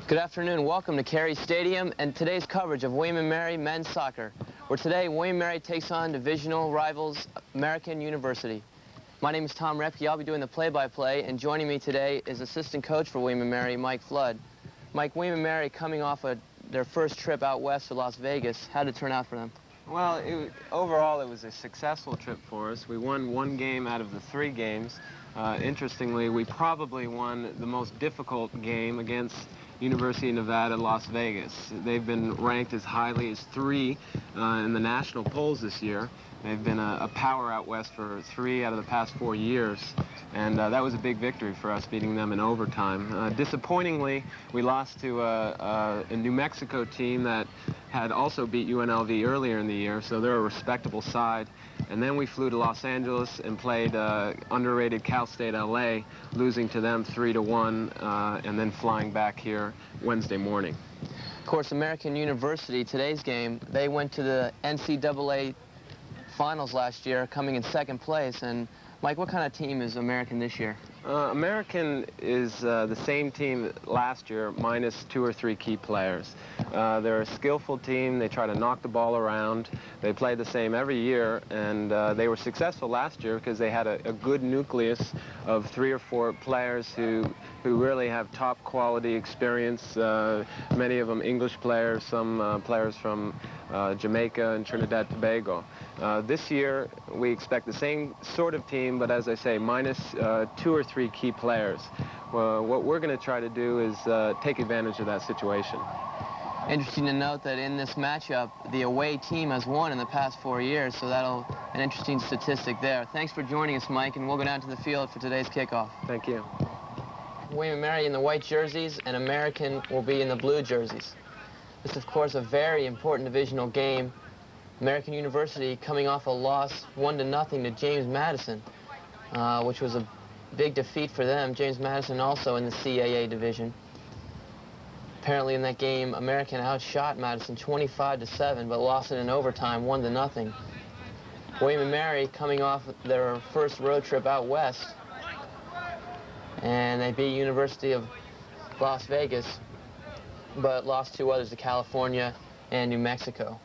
Good afternoon. Welcome to Carey Stadium and today's coverage of William & Mary men's soccer, where today William & Mary takes on divisional rivals American University. My name is Tom Repke. I'll be doing the play-by-play, and joining me today is assistant coach for William & Mary, Mike Flood. Mike, William & Mary coming off their first trip out west to Las Vegas. How did it turn out for them? Well, overall it was a successful trip for us. We won one game out of the 3 games. Interestingly, we probably won the most difficult game against University of Nevada, Las Vegas. They've been ranked as highly as 3 in the national polls this year. They've been a power out west for 3 out of the past 4 years, and that was a big victory for us, beating them in overtime. Disappointingly, we lost to a New Mexico team that had also beat UNLV earlier in the year, so they're a respectable side. And then we flew to Los Angeles and played underrated Cal State LA, losing to them 3-1, and then flying back here Wednesday morning. Of course, American University, today's game, they went to the NCAA finals last year, coming in 2nd place. And Mike, what kind of team is American this year? American is the same team last year, minus 2 or 3 key players. They're a skillful team. They try to knock the ball around. They play the same every year, and they were successful last year because they had a good nucleus of 3 or 4 players who really have top quality experience. Many of them English players, some players from Jamaica and Trinidad Tobago. This year, we expect the same sort of team, but as I say, minus 2 or 3 key players. What we're going to try to do is take advantage of that situation. Interesting to note that in this matchup, the away team has won in the past 4 years, so that'll an interesting statistic there. Thanks for joining us, Mike, and we'll go down to the field for today's kickoff. Thank you. William & Mary in the white jerseys, and American will be in the blue jerseys. This is, of course, a very important divisional game. American University coming off a loss 1-0 to James Madison, which was a big defeat for them. James Madison also in the CAA division. Apparently in that game, American outshot Madison 25-7, but lost it in overtime 1-0. William & Mary coming off their first road trip out west, and they beat University of Las Vegas, but lost 2 others to California and New Mexico.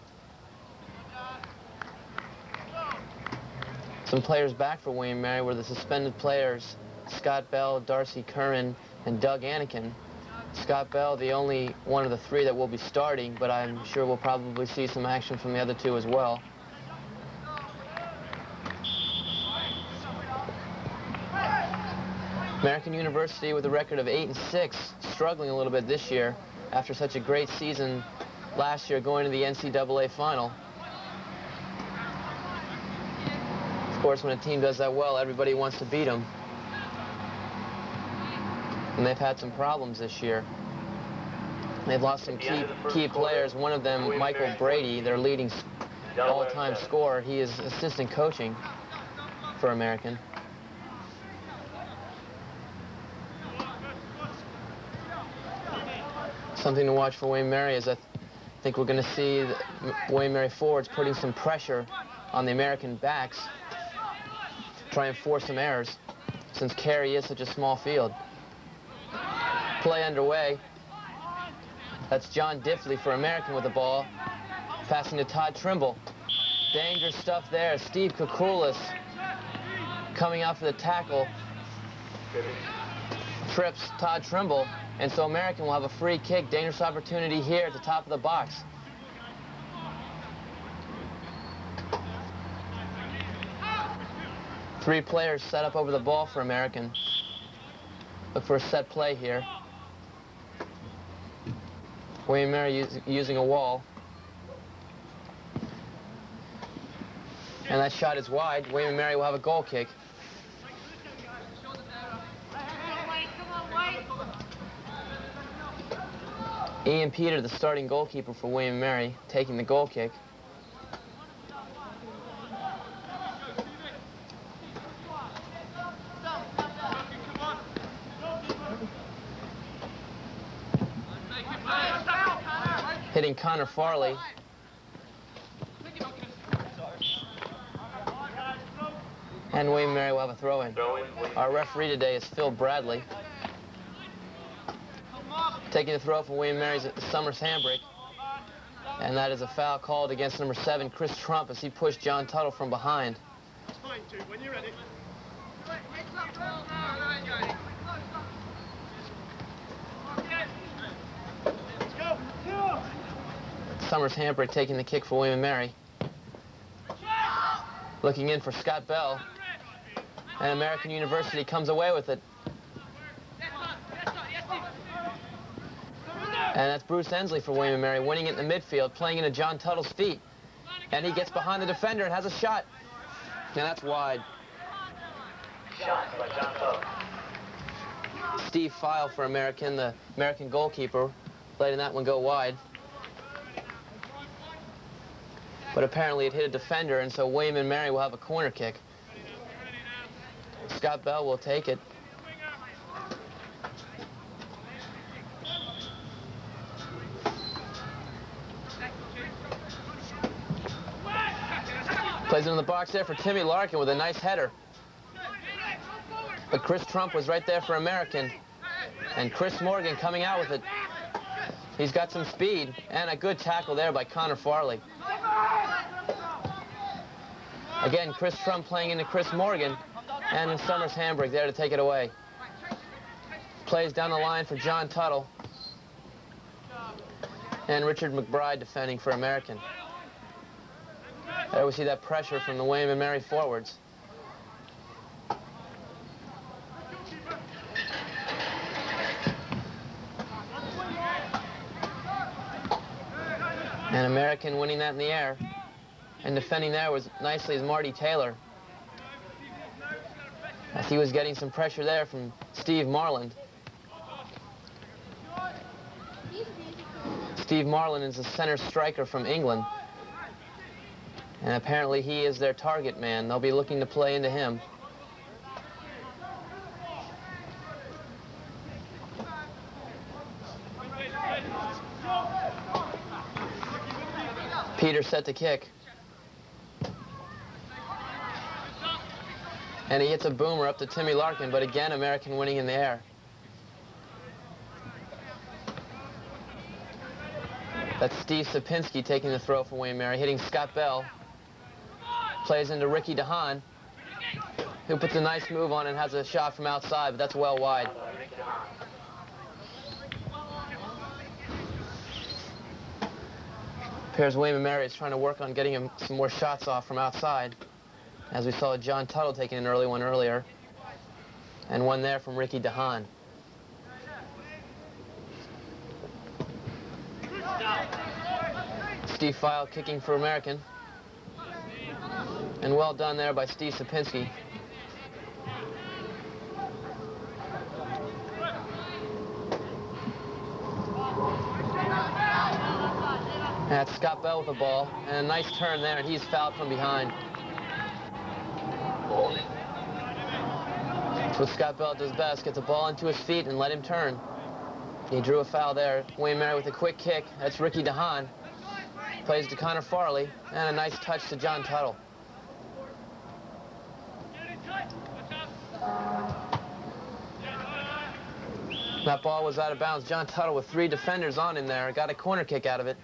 Some players back for William & Mary were the suspended players Scott Bell, Darcy Curran, and Doug Anakin. Scott Bell, the only one of the 3 that will be starting, but I'm sure we'll probably see some action from the other 2 as well. American University with a record of 8-6, struggling a little bit this year after such a great season last year, going to the NCAA final. Of course, when a team does that well, everybody wants to beat them. And they've had some problems this year. They've lost some key players. One of them, Michael Brady, their leading all-time scorer. He is assistant coaching for American. Something to watch for William & Mary is I think we're going to see William & Mary forwards putting some pressure on the American backs to try and force some errors, since Carey is such a small field. Play underway. That's John Diffley for American with the ball. Passing to Todd Trimble. Dangerous stuff there. Steve Kukulis coming out for the tackle. Trips Todd Trimble. And so American will have a free kick. Dangerous opportunity here at the top of the box. Three players set up over the ball for American. Look for a set play here. William & Mary using a wall. And that shot is wide. William & Mary will have a goal kick. Ian Peter, the starting goalkeeper for William & Mary, taking the goal kick. Hitting Connor Farley. And William & Mary will have a throw-in. Our referee today is Phil Bradley. Taking the throw from William Mary's Summers handbrake. And that is a foul called against number 7, Chris Trump, as he pushed John Tuttle from behind. When you're ready. Summers handbrake taking the kick for William Mary. Looking in for Scott Bell. And American University comes away with it. And that's Bruce Ensley for William & Mary, winning it in the midfield, playing into John Tuttle's feet. And he gets behind the defender and has a shot. And that's wide. Shot by John Tuttle. Steve File for American, the American goalkeeper, letting that one go wide. But apparently it hit a defender, and so William & Mary will have a corner kick. Scott Bell will take it. Plays into the box there for Timmy Larkin with a nice header. But Chris Trump was right there for American. And Chris Morgan coming out with it. He's got some speed, and a good tackle there by Connor Farley. Again, Chris Trump playing into Chris Morgan, and Summers handbrake there to take it away. Plays down the line for John Tuttle. And Richard McBride defending for American. There we see that pressure from the William & Mary forwards. And American winning that in the air. And defending there was nicely as Marty Taylor. As he was getting some pressure there from Steve Marland. Steve Marland is a center striker from England. And apparently he is their target man. They'll be looking to play into him. Peter set to kick. And he hits a boomer up to Timmy Larkin, but again, American winning in the air. That's Steve Sapinski taking the throw from William & Mary, hitting Scott Bell. Plays into Ricky DeHaan, who puts a nice move on and has a shot from outside, but that's well wide. Appears William & Mary is trying to work on getting him some more shots off from outside, as we saw John Tuttle taking an early one earlier, and one there from Ricky DeHaan. Steve File kicking for American. And well done there by Steve Sapinski. And that's Scott Bell with the ball. And a nice turn there, and he's fouled from behind. That's what Scott Bell does best, get the ball into his feet and let him turn. He drew a foul there. William & Mary with a quick kick. That's Ricky DeHaan. Plays to Connor Farley, and a nice touch to John Tuttle. That ball was out of bounds. John Tuttle with 3 defenders on him there. Got a corner kick out of it.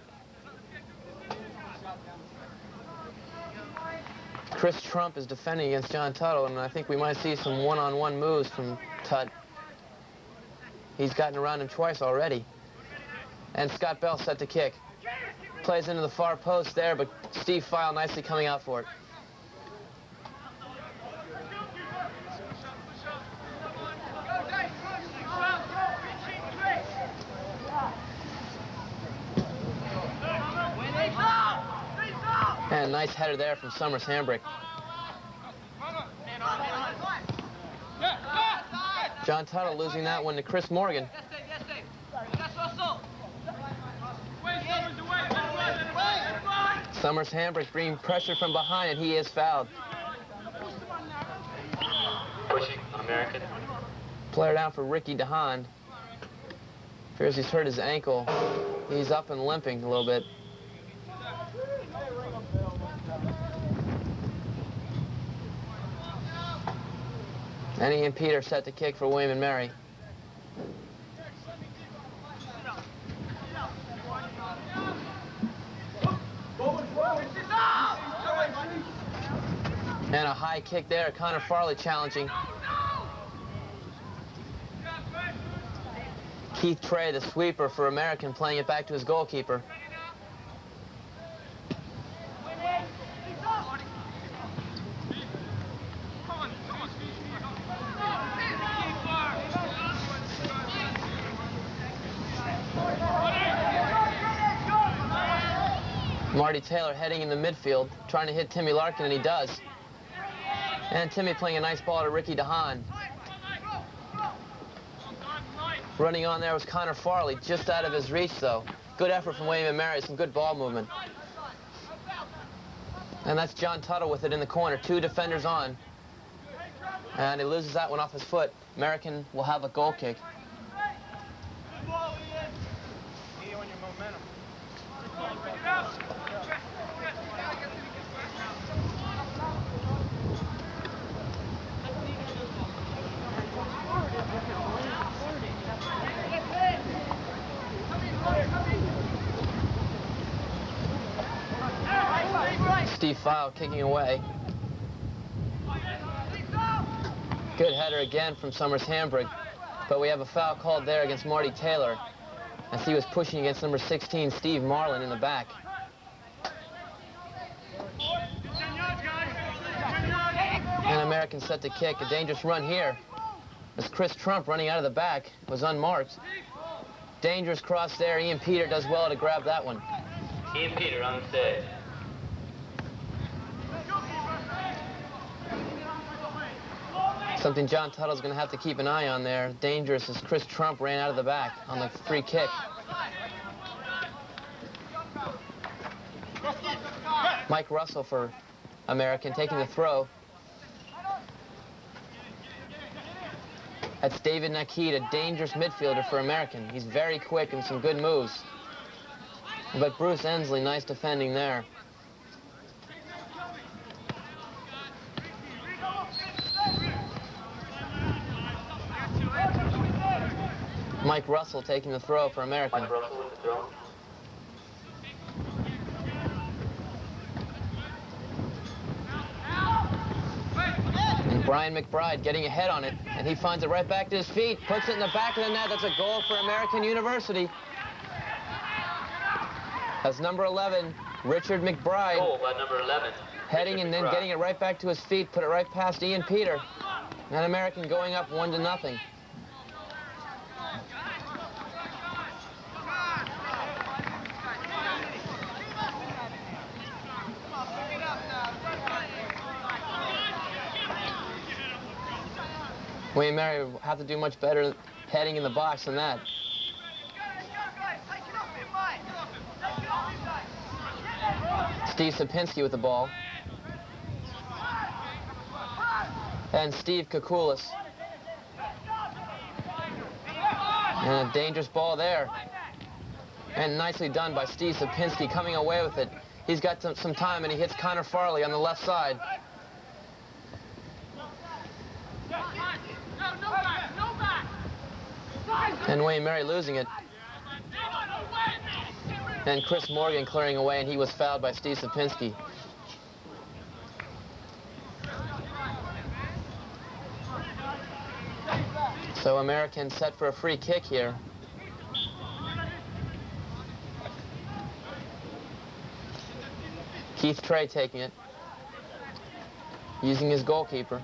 Chris Trump is defending against John Tuttle, and I think we might see some one-on-one moves from Tut. He's gotten around him twice already. And Scott Bell set to kick. Plays into the far post there, but Steve File nicely coming out for it. And a nice header there from Summers handbrake. John Tuttle losing that one to Chris Morgan. Summers handbrake bringing pressure from behind, and he is fouled. Pushing American. Player down for Ricky DeHaan. Fears he's hurt his ankle. He's up and limping a little bit. And he and Peter set to kick for William & Mary. And a high kick there, Connor Farley challenging. Keith Trey, the sweeper for American, playing it back to his goalkeeper. Marty Taylor heading in the midfield, trying to hit Timmy Larkin, and he does. And Timmy playing a nice ball to Ricky DeHaan. Running on there was Connor Farley, just out of his reach, though. Good effort from William & Mary, some good ball movement. And that's John Tuttle with it in the corner, 2 defenders on. And he loses that one off his foot. American will have a goal kick. Steve File kicking away. Good header again from Summers Hambrick, but we have a foul called there against Marty Taylor as he was pushing against number 16, Steve Marlin, in the back. And American set to kick. A dangerous run here as Chris Trump, running out of the back, was unmarked. Dangerous cross there. Ian Peter does well to grab that one. Ian Peter on the save. Something John Tuttle's going to have to keep an eye on there. Dangerous as Chris Trump ran out of the back on the free kick. Mike Russell for American taking the throw. That's David Nakid, a dangerous midfielder for American. He's very quick and some good moves. But Bruce Ensley, nice defending there. Mike Russell taking the throw for American. Mike Russell with the throw. And Brian McBride getting ahead on it, and he finds it right back to his feet, puts it in the back of the net. That's a goal for American University. That's number 11, Richard McBride. Goal by number 11. Heading Richard and then McBride. getting it right back to his feet, put it right past Ian Peter. And American going up 1-0. William Mary will have to do much better heading in the box than that. Steve Sapinski with the ball. And Steve Kakulis. And a dangerous ball there. And nicely done by Steve Sapinski, coming away with it. He's got some time, and he hits Connor Farley on the left side. And Wayne Mary losing it. And Chris Morgan clearing away, and he was fouled by Steve Sapinski. So American set for a free kick here. Keith Trey taking it, using his goalkeeper.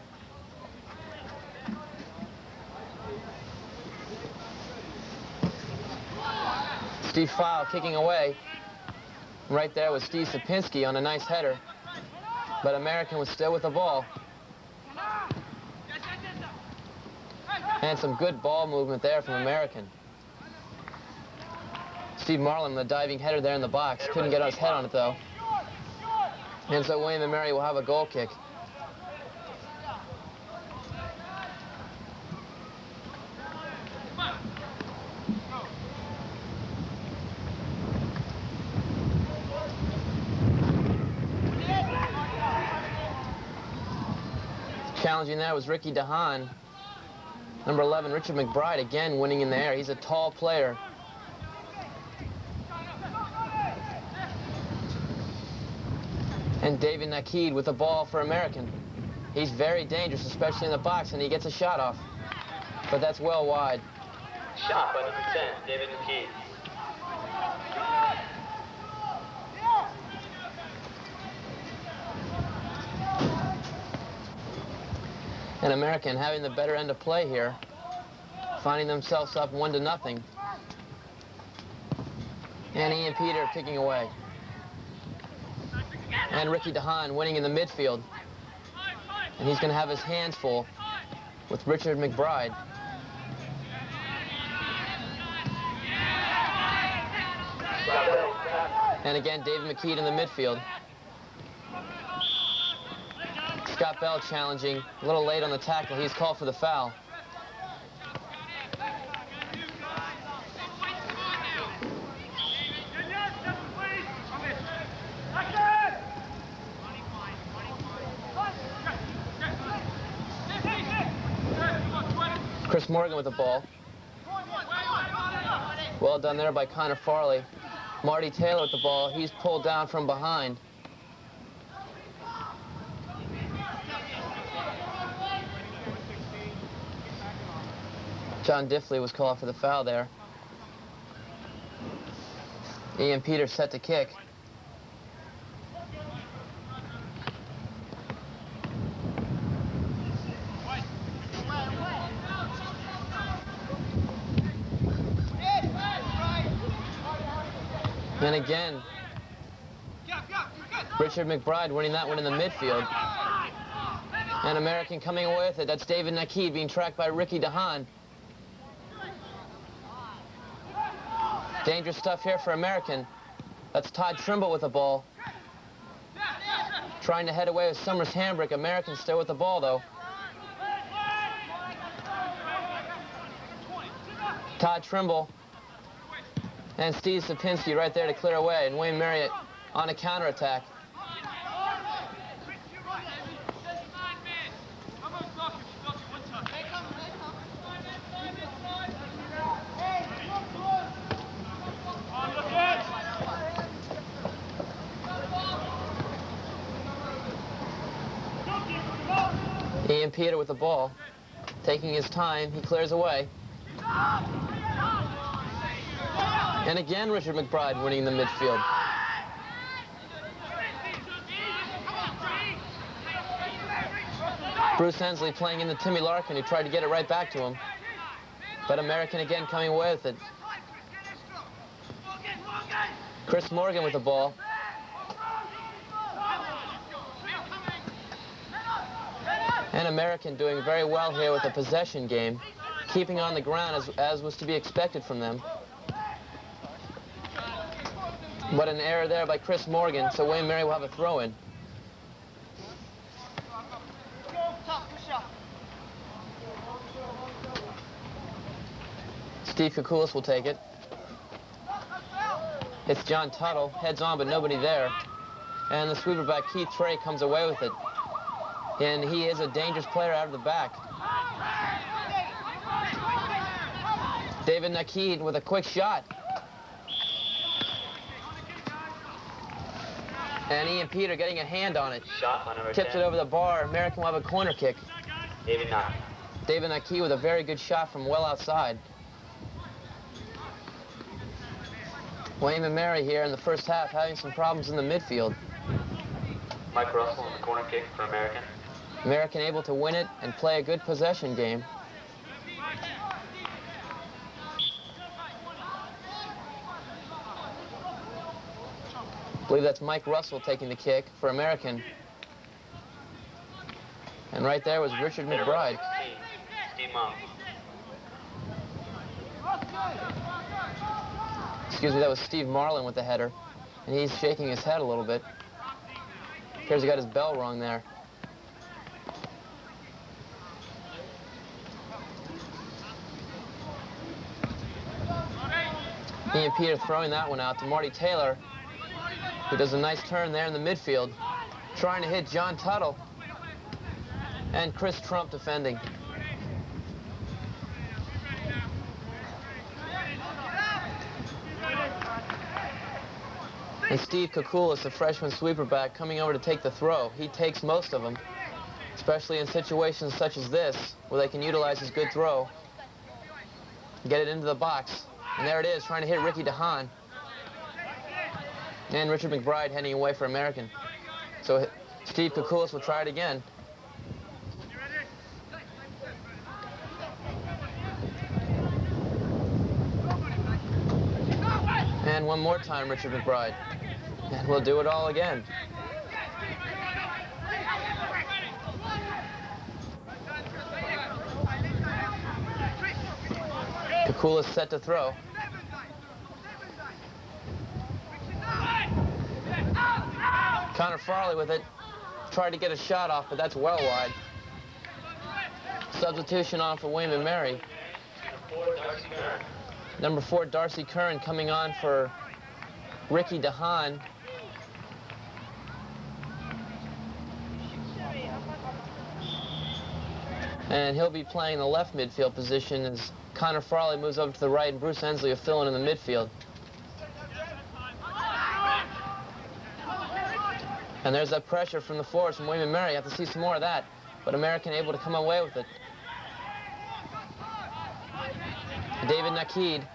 Steve File kicking away. Right there was Steve Sapinski on a nice header. But American was still with the ball. And some good ball movement there from American. Steve Marlin, the diving header there in the box. Couldn't get his head on it, though. And so William & Mary will have a goal kick. Challenging there was Ricky DeHaan. Number 11, Richard McBride, again winning in the air. He's a tall player. And David Nakid with the ball for American. He's very dangerous, especially in the box, and he gets a shot off. But that's well wide. Shot by number 10, David McKee. And American having the better end of play here, finding themselves up 1-0. And Ian Peter kicking away. And Ricky DeHaan winning in the midfield. And he's going to have his hands full with Richard McBride. And again, David McKee in the midfield. Scott Bell challenging, a little late on the tackle. He's called for the foul. Chris Morgan with the ball. Well done there by Connor Farley. Marty Taylor with the ball. He's pulled down from behind. John Diffley was called for the foul there. Ian Peters set to kick. And again, Richard McBride winning that one in the midfield. And American coming away with it. That's David Nakid being tracked by Ricky DeHaan. Dangerous stuff here for American. That's Todd Trimble with the ball. Trying to head away with Summers Hambrick. American still with the ball, though. Todd Trimble. And Steve Sapinski right there to clear away. And Wayne Marriott on a counterattack. Ian Peter with the ball. Taking his time, he clears away. And again, Richard McBride winning the midfield. Bruce Hensley playing into Timmy Larkin, who tried to get it right back to him. But American again coming away with it. Chris Morgan with the ball. And American doing very well here with the possession game, keeping on the ground as was to be expected from them. But an error there by Chris Morgan, so Wayne Mary will have a throw-in. Steve Kukulis will take it. It's John Tuttle, heads on, but nobody there. And the sweeper back, Keith Trey, comes away with it. And he is a dangerous player out of the back. David Nakid with a quick shot. And Ian Peter getting a hand on it. Shot on number Tips 10. it over the bar. American will have a corner kick. David Nakid. David Nakid with a very good shot from well outside. Wayman Mary here in the first half having some problems in the midfield. Mike Russell on the corner kick for American. American able to win it and play a good possession game. I believe that's Mike Russell taking the kick for American. And right there was Richard McBride. 16, Steve Monk. Excuse me, that was Steve Marlin with the header. And he's shaking his head a little bit. Appears he got his bell wrong there. Ian Peter throwing that one out to Marty Taylor, who does a nice turn there in the midfield, trying to hit John Tuttle. And Chris Trump defending. And Steve Kukulis, the freshman sweeper back, coming over to take the throw. He takes most of them. especially in situations such as this, where they can utilize his good throw, get it into the box. And there it is, trying to hit Ricky DeHaan. And Richard McBride heading away for American. So Steve Koukoulas will try it again. And one more time, Richard McBride. And we'll do it all again. Koukoulas set to throw. Connor Farley with it. Tried to get a shot off, but that's well wide. Substitution on for William & Mary. Number 4, Darcy Curran coming on for Ricky DeHaan. And he'll be playing the left midfield position as Connor Farley moves over to the right and Bruce Ensley will fill in the midfield. And there's that pressure from the forwards from William & Mary. You have to see some more of that. But American able to come away with it. David Nakid.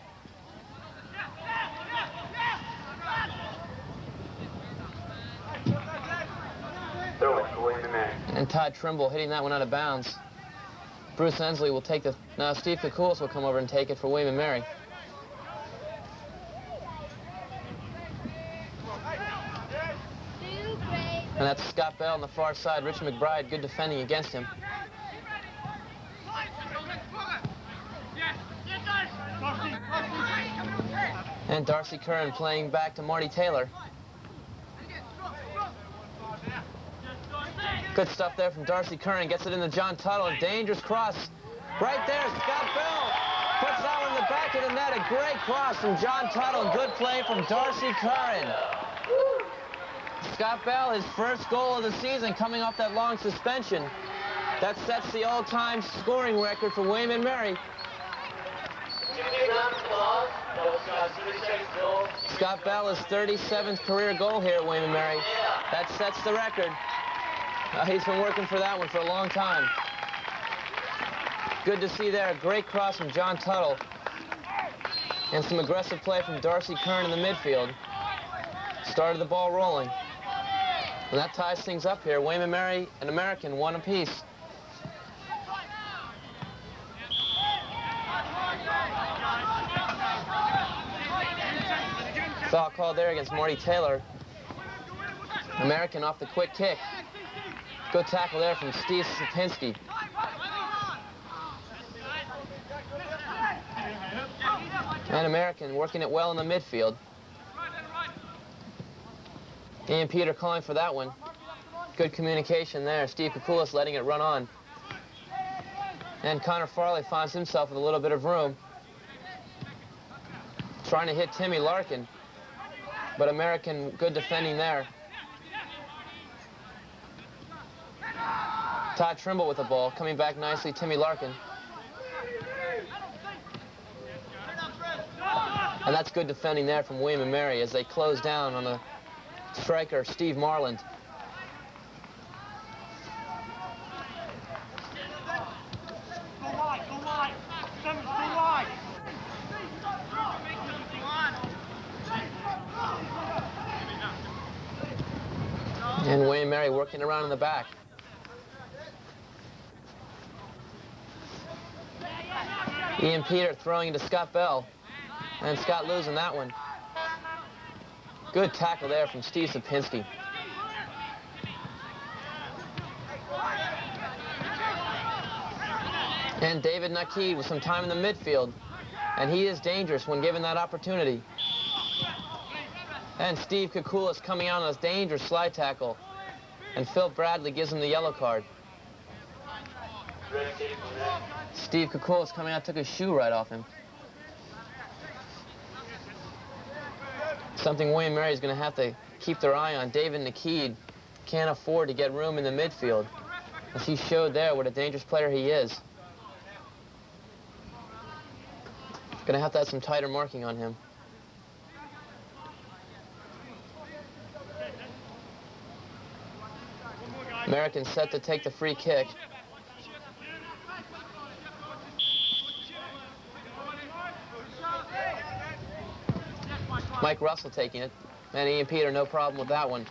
Throw it for William & Mary. And Todd Trimble hitting that one out of bounds. Bruce Ensley will take the... Now Steve Koukoulas will come over and take it for William & Mary. And that's Scott Bell on the far side. Richard McBride, good defending against him. And Darcy Curran playing back to Marty Taylor. Good stuff there from Darcy Curran. Gets it into John Tuttle. A dangerous cross. Right there, Scott Bell puts that one in the back of the net. A great cross from John Tuttle. Good play from Darcy Curran. Scott Bell, his first goal of the season, coming off that long suspension. That sets the all-time scoring record for William & Mary. Scott Bell, his 37th career goal here at William & Mary. That sets the record. He's been working for that one for a long time. Good to see there. Great cross from John Tuttle. And some aggressive play from Darcy Curran in the midfield. Started the ball rolling. And that ties things up here. William & Mary and American, one apiece. Foul called there against Marty Taylor. American off the quick kick. Good tackle there from Steve Sapinski. And American working it well in the midfield. Ian Peter calling for that one. Good communication there. Steve Koukoulas letting it run on. And Connor Farley finds himself with a little bit of room. Trying to hit Timmy Larkin. But American, good defending there. Todd Trimble with the ball. Coming back nicely, Timmy Larkin. And that's good defending there from William & Mary as they close down on the striker, Steve Marland. And William & Mary working around in the back. Ian Peter throwing into Scott Bell. And Scott losing that one. Good tackle there from Steve Sapinski. And David Nakid with some time in the midfield. And he is dangerous when given that opportunity. And Steve Koukoulas coming out on a dangerous slide tackle. And Phil Bradley gives him the yellow card. Steve Koukoulas coming out, took his shoe right off him. Something William & Mary is going to have to keep their eye on. David Nakid can't afford to get room in the midfield, as he showed there what a dangerous player he is. Going to have some tighter marking on him. American set to take the free kick. Mike Russell taking it. And Ian Peter, no problem with that one.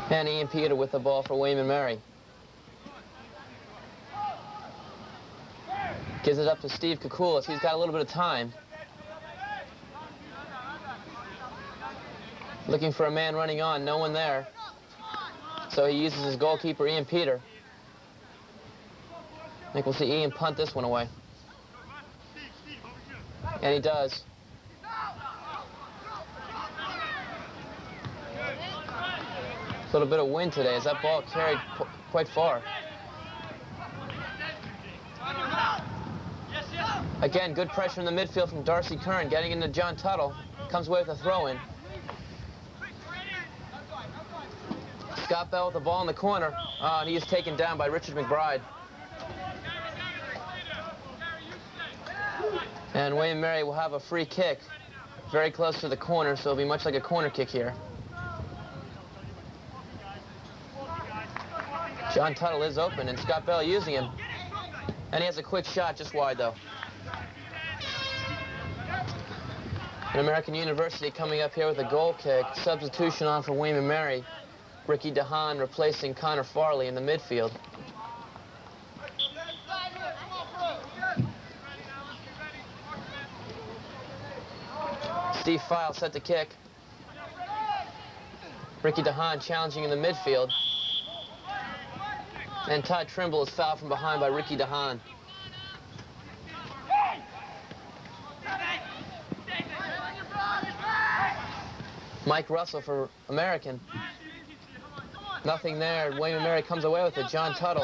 And Ian Peter with the ball for William & Mary. Gives it up to Steve Kukulis. He's got a little bit of time. Looking for a man running on, no one there. So he uses his goalkeeper, Ian Peter. I think we'll see Ian punt this one away. And he does. A little bit of wind today as that ball carried quite far. Again, good pressure in the midfield from Darcy Kern, getting into John Tuttle. Comes away with a throw-in. Scott Bell with the ball in the corner. And he is taken down by Richard McBride. And William Mary will have a free kick very close to the corner, so it'll be much like a corner kick here. John Tuttle is open, and Scott Bell using him. And he has a quick shot just wide, though. And American University coming up here with a goal kick. Substitution on for William & Mary. Ricky DeHaan replacing Connor Farley in the midfield. Steve File set to kick. Ricky DeHaan challenging in the midfield. And Todd Trimble is fouled from behind by Ricky DeHaan. Mike Russell for American. Nothing there. William & Mary comes away with it. John Tuttle.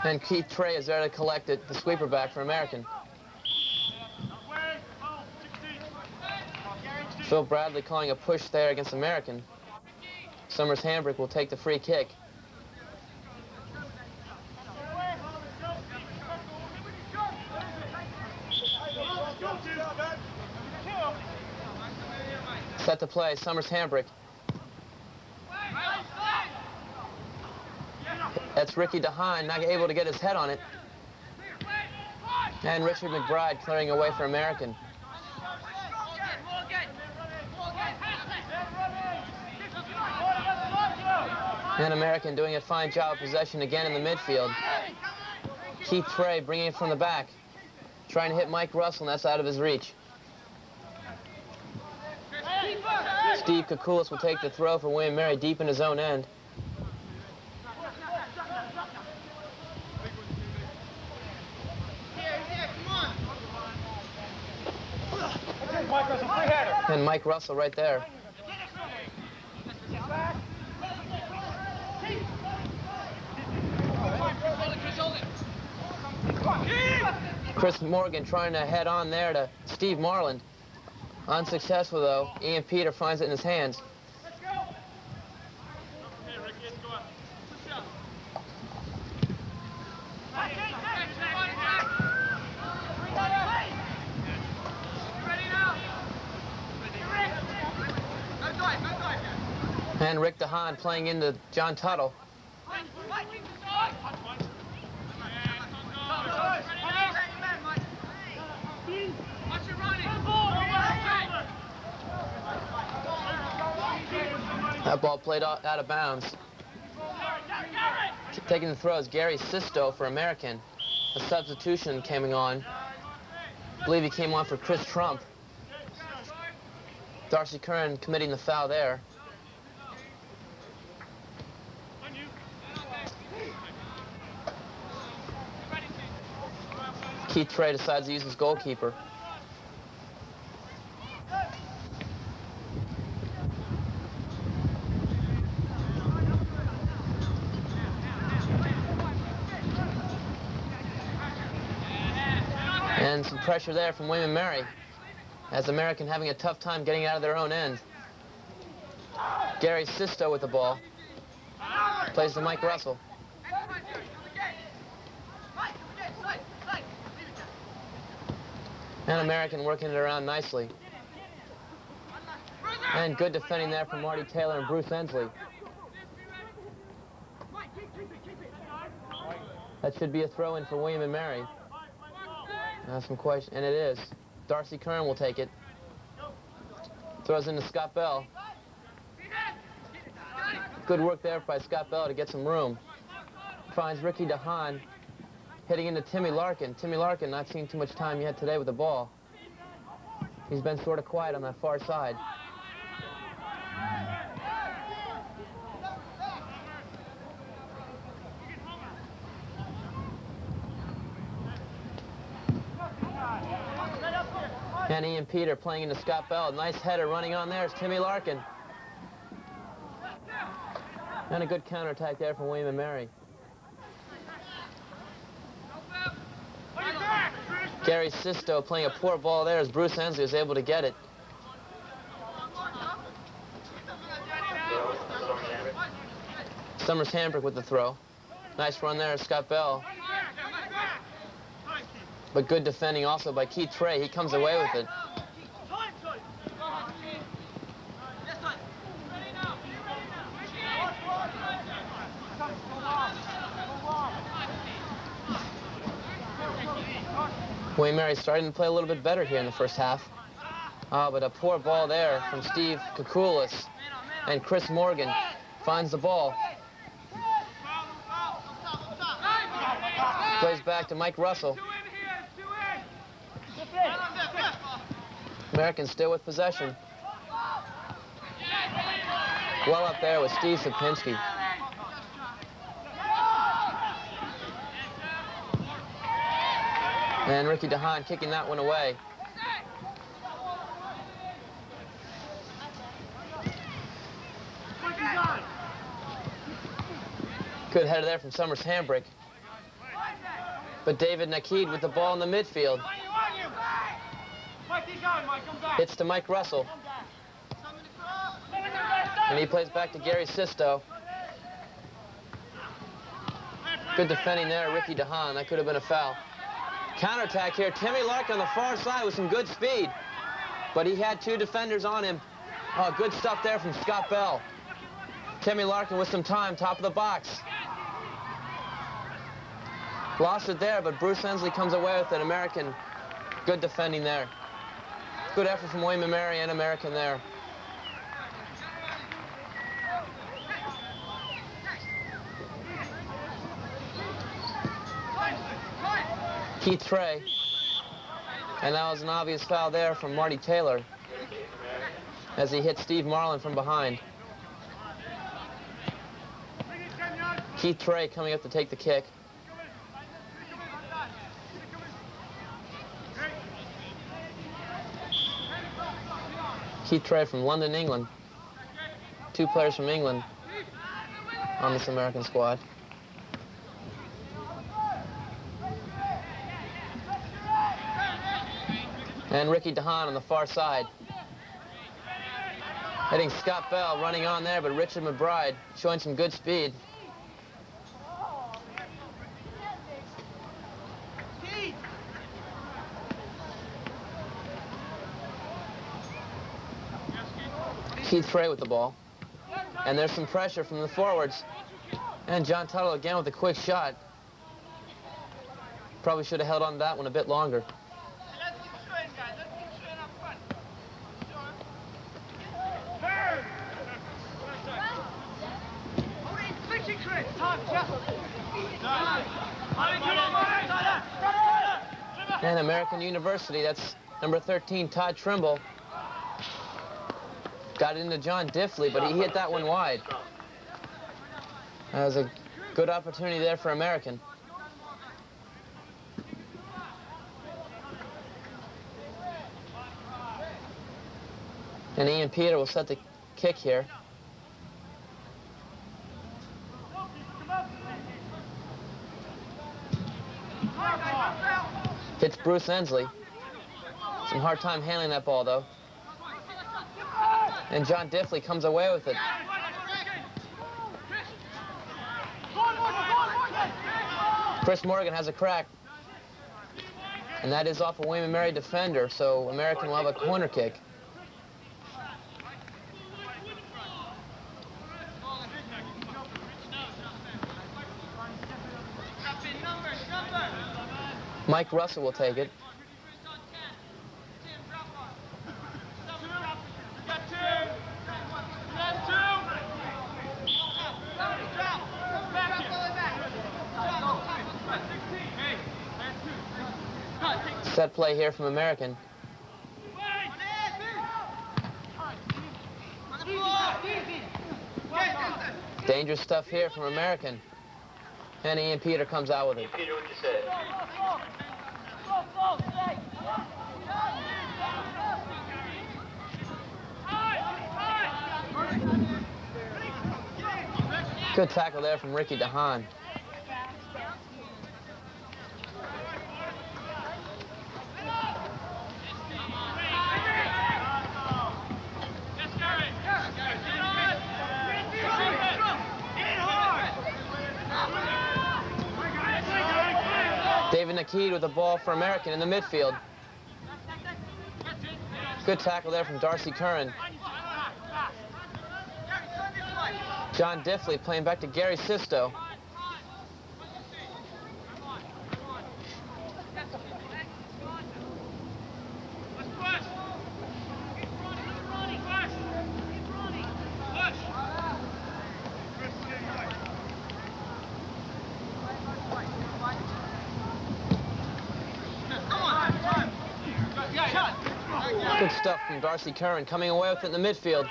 And Keith Trey is there to collect it, the sweeper back for American. Phil Bradley calling a push there against American. Summers Hambrick will take the free kick. Set to play, Summers Hambrick. That's Ricky DeHaan, not able to get his head on it. And Richard McBride clearing away for American. And American doing a fine job of possession again in the midfield. Keith Trey bringing it from the back. Trying to hit Mike Russell, and that's out of his reach. Steve Kukulis will take the throw for William & Mary deep in his own end. And Mike Russell right there. Chris Morgan trying to head on there to Steve Marland. Unsuccessful, though. Ian Peter finds it in his hands. And Rick DeHaan playing into John Tuttle. That ball played out of bounds. Taking the throw is Gary Sisto for American. A substitution coming on. I believe he came on for Chris Trump. Darcy Curran committing the foul there. Keith Trey decides to use his goalkeeper. And some pressure there from William & Mary, as American having a tough time getting out of their own end. Gary Sisto with the ball. Plays to Mike Russell. And American working it around nicely. And good defending there from Marty Taylor and Bruce Ensley. That should be a throw-in for William and Mary. Some question, and it is. Darcy Kern will take it. Throws into Scott Bell. Good work there by Scott Bell to get some room. Finds Ricky DeHaan hitting into Timmy Larkin. Timmy Larkin not seeing too much time yet today with the ball. He's been sort of quiet on that far side. And Ian Peter playing into Scott Bell. Nice header running on there is Timmy Larkin. And a good counterattack there from William and Mary. Gary Sisto playing a poor ball there as Bruce Ensley was able to get it. Summers Hambrick with the throw. Nice run there, Scott Bell. But good defending also by Keith Trey. He comes away with it. William Mary starting to play a little bit better here in the first half. But a poor ball there from Steve Kukulis. And Chris Morgan finds the ball. Plays back to Mike Russell. Americans still with possession. Well up there with Steve Sapinski. And Ricky DeHaan kicking that one away. Good header there from Summers Hambrick. But David Nakid with the ball in the midfield. Hits to Mike Russell. And he plays back to Gary Sisto. Good defending there, Ricky DeHaan. That could have been a foul. Counterattack here. Timmy Larkin on the far side with some good speed. But he had two defenders on him. Oh, good stuff there from Scott Bell. Timmy Larkin with some time, top of the box. Lost it there, but Bruce Ensley comes away with it. American, good defending there. Good effort from William and Mary and American there. Keith Trey. And that was an obvious foul there from Marty Taylor as he hit Steve Marlin from behind. Keith Trey coming up to take the kick. Keith Trey from London, England. Two players from England on this American squad. And Ricky DeHaan on the far side. Hitting Scott Bell, running on there, but Richard McBride showing some good speed. Keith Trey with the ball. And there's some pressure from the forwards. And John Tuttle again with a quick shot. Probably should have held on to that one a bit longer. And American University, that's number 13, Todd Trimble. Got it into John Diffley, but he hit that one wide. That was a good opportunity there for American. And Ian Peter will set the kick here. Hits Bruce Ensley. Some hard time handling that ball, though. And John Diffley comes away with it. Chris Morgan has a crack. And that is off a William & Mary defender, so American will have a corner kick. Mike Russell will take it. Set play here from American. Dangerous stuff here from American. And Ian Peter comes out with it. Peter, what you say? Good tackle there from Ricky DeHaan. David Nakeed with the ball for American in the midfield. Good tackle there from Darcy Curran. John Diffley playing back to Gary Sisto. Good stuff from Darcy Curran coming away with it in the midfield.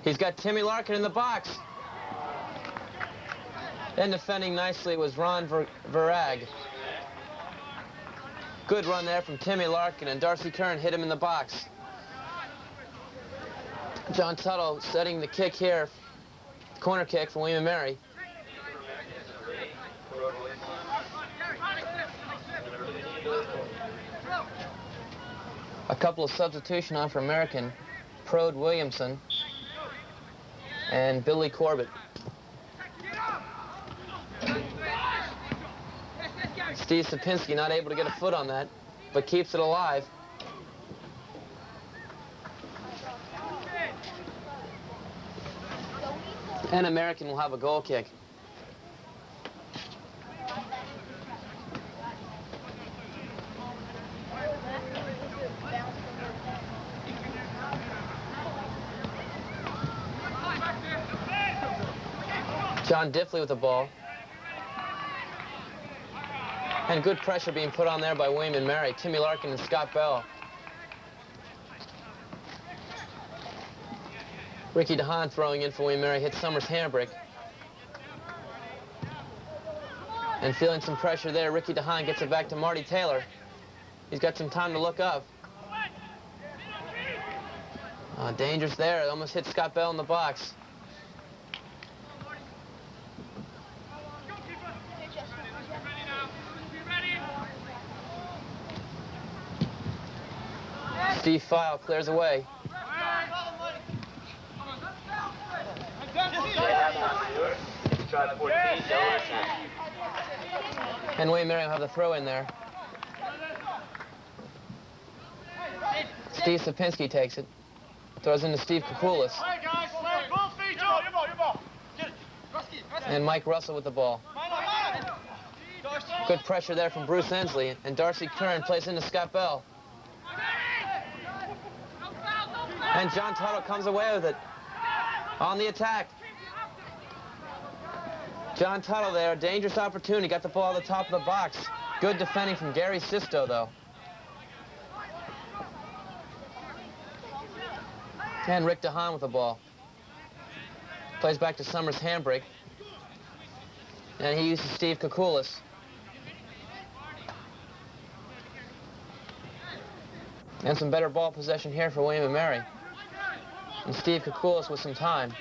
He's got Timmy Larkin in the box. And defending nicely was Ron Verag. Good run there from Timmy Larkin, and Darcy Curran hit him in the box. John Tuttle setting the kick here. Corner kick for William & Mary. A couple of substitution on for American. Prode Williamson and Billy Corbett. Steve Sapinski not able to get a foot on that, but keeps it alive. And American will have a goal kick. John Diffley with the ball. And good pressure being put on there by William & Mary, Timmy Larkin and Scott Bell. Ricky DeHaan throwing in for William & Mary, hits Summers' handbrake. And feeling some pressure there, Ricky DeHaan gets it back to Marty Taylor. He's got some time to look up. Dangerous there, it almost hit Scott Bell in the box. Steve File clears away. And William & Mary will have the throw in there. Steve Sapinski takes it. Throws into Steve Kukulis. And Mike Russell with the ball. Good pressure there from Bruce Ensley. And Darcy Curran plays into Scott Bell. And John Tuttle comes away with it on the attack. John Tuttle there, dangerous opportunity, got the ball at the top of the box. Good defending from Gary Sisto, though. And Rick DeHaan with the ball. Plays back to Summers' handbrake. And he uses Steve Kukulis. And some better ball possession here for William & Mary. And Steve Kukulis with some time.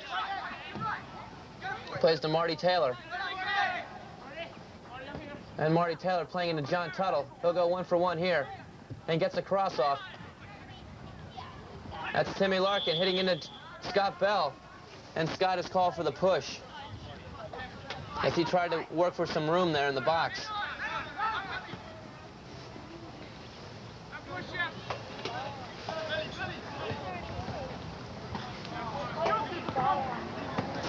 Plays to Marty Taylor. And Marty Taylor playing into John Tuttle. He'll go 1-for-1 here. And gets a cross off. That's Timmy Larkin hitting into Scott Bell. And Scott is called for the push. as he tried to work for some room there in the box.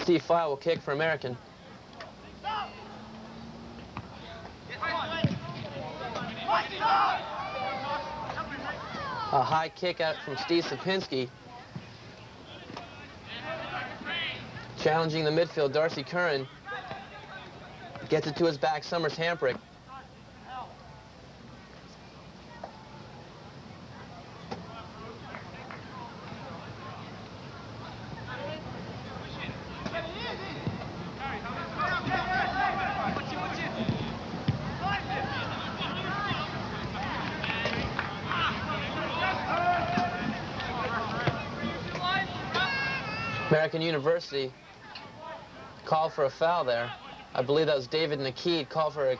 Steve File will kick for American. A high kick out from Steve Sapinski. Challenging the midfield, Darcy Curran. Gets it to his back, Summers Hamprick. American University called for a foul there. I believe that was David Nakeed called for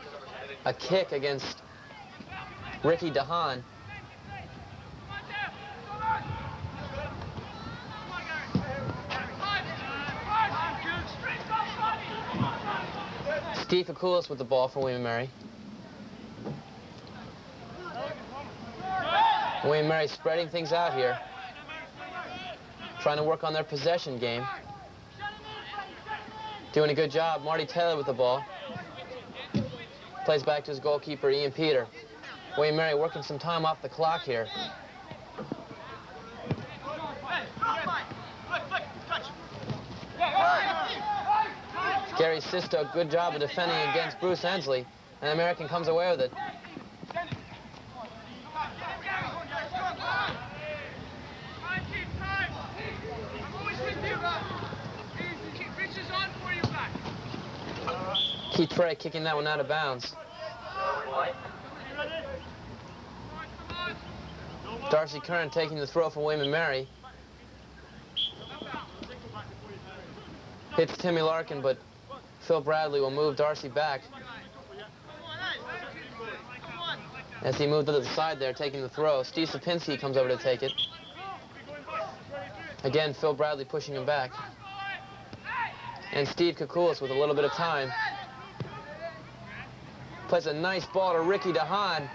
a kick against Ricky DeHaan. Steve Kukulis with the ball for William & Mary. William & Mary spreading things out here, trying to work on their possession game. Doing a good job. Marty Taylor with the ball. Plays back to his goalkeeper, Ian Peter. William & Mary working some time off the clock here. Gary Sisto, good job of defending against Bruce Ensley. And the American comes away with it. Keith Trey kicking that one out of bounds. Darcy Curran taking the throw for William & Mary. Hits Timmy Larkin, but Phil Bradley will move Darcy back. As he moved to the side there, taking the throw, Steve Sapinski comes over to take it. Again, Phil Bradley pushing him back. And Steve Kukulis with a little bit of time. Plays a nice ball to Ricky DeHaan.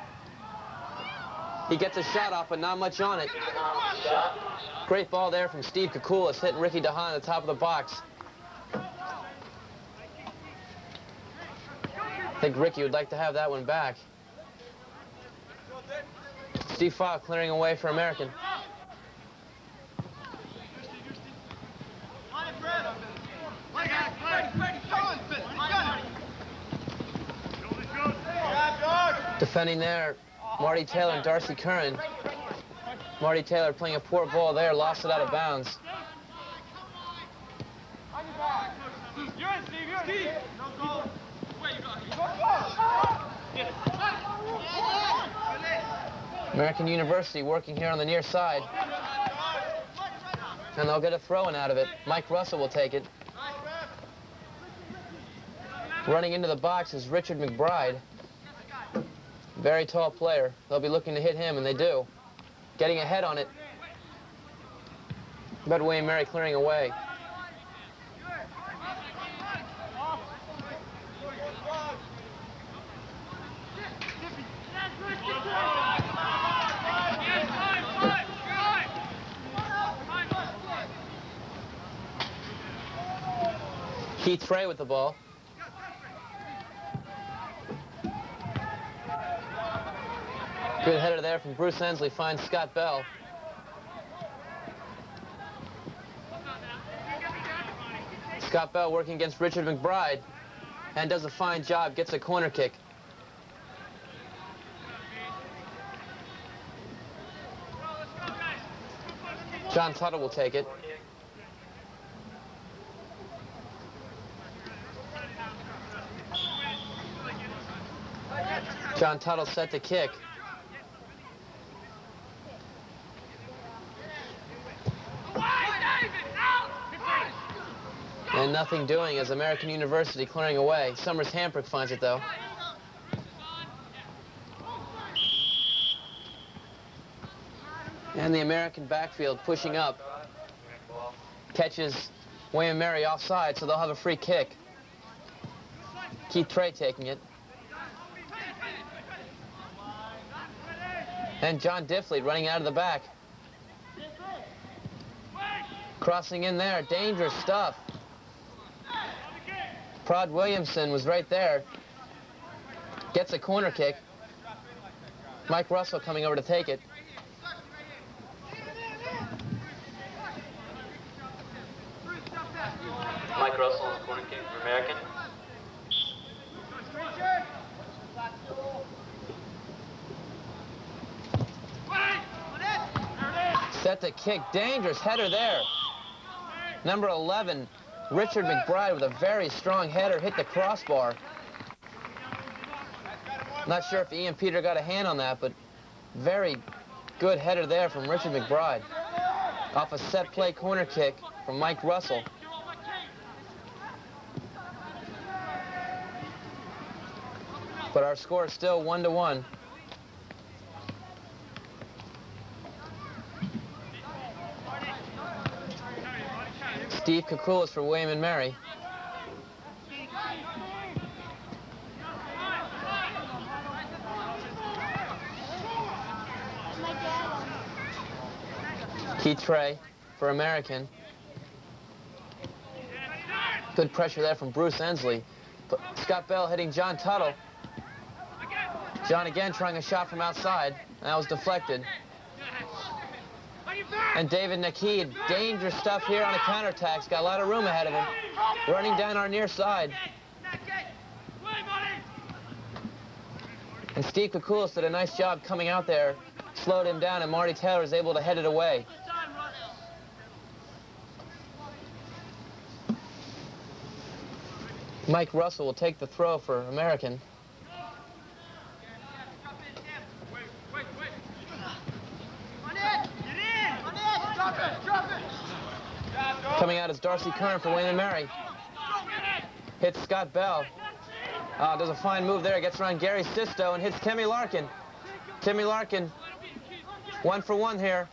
He gets a shot off, but not much on it. Great ball there from Steve Kukulis, hitting Ricky DeHaan at the top of the box. I think Ricky would like to have that one back. Steve File clearing away for American. Defending there, Marty Taylor and Darcy Curran. Marty Taylor playing a poor ball there, lost it out of bounds. American University working here on the near side. And they'll get a throw-in out of it. Mike Russell will take it. Running into the box is Richard McBride. Very tall player. They'll be looking to hit him, and they do. Getting ahead on it. But William & Mary clearing away. Keith Trey with the ball. Good header there from Bruce Ensley, finds Scott Bell. Scott Bell working against Richard McBride and does a fine job, gets a corner kick. John Tuttle will take it. John Tuttle set to kick. And nothing doing as American University clearing away. Summers Hamprick finds it, though. And the American backfield pushing up. Catches William & Mary offside, so they'll have a free kick. Keith Trey taking it. And John Diffley running out of the back. Crossing in there, dangerous stuff. Prod Williamson was right there. Gets a corner kick. Mike Russell coming over to take it. Mike Russell on the corner kick for American. Set to kick, dangerous header there. Number 11, Richard McBride with a very strong header, hit the crossbar. Not sure if Ian Peter got a hand on that, but very good header there from Richard McBride. Off a set play corner kick from Mike Russell. But our score is still 1-1. Steve Kukulis for William & Mary. Keith Trey for American. Good pressure there from Bruce Ensley. Scott Bell hitting John Tuttle. John again trying a shot from outside. That was deflected. And David Nakeed, dangerous stuff here on a counterattack. He's got a lot of room ahead of him. Running down our near side. And Steve Kukulis did a nice job coming out there. Slowed him down, and Marty Taylor is able to head it away. Mike Russell will take the throw for American. Coming out is Darcy Kern for William & Mary. Hits Scott Bell. Does a fine move there. Gets around Gary Sisto and hits Timmy Larkin. Timmy Larkin, 1 for 1 here.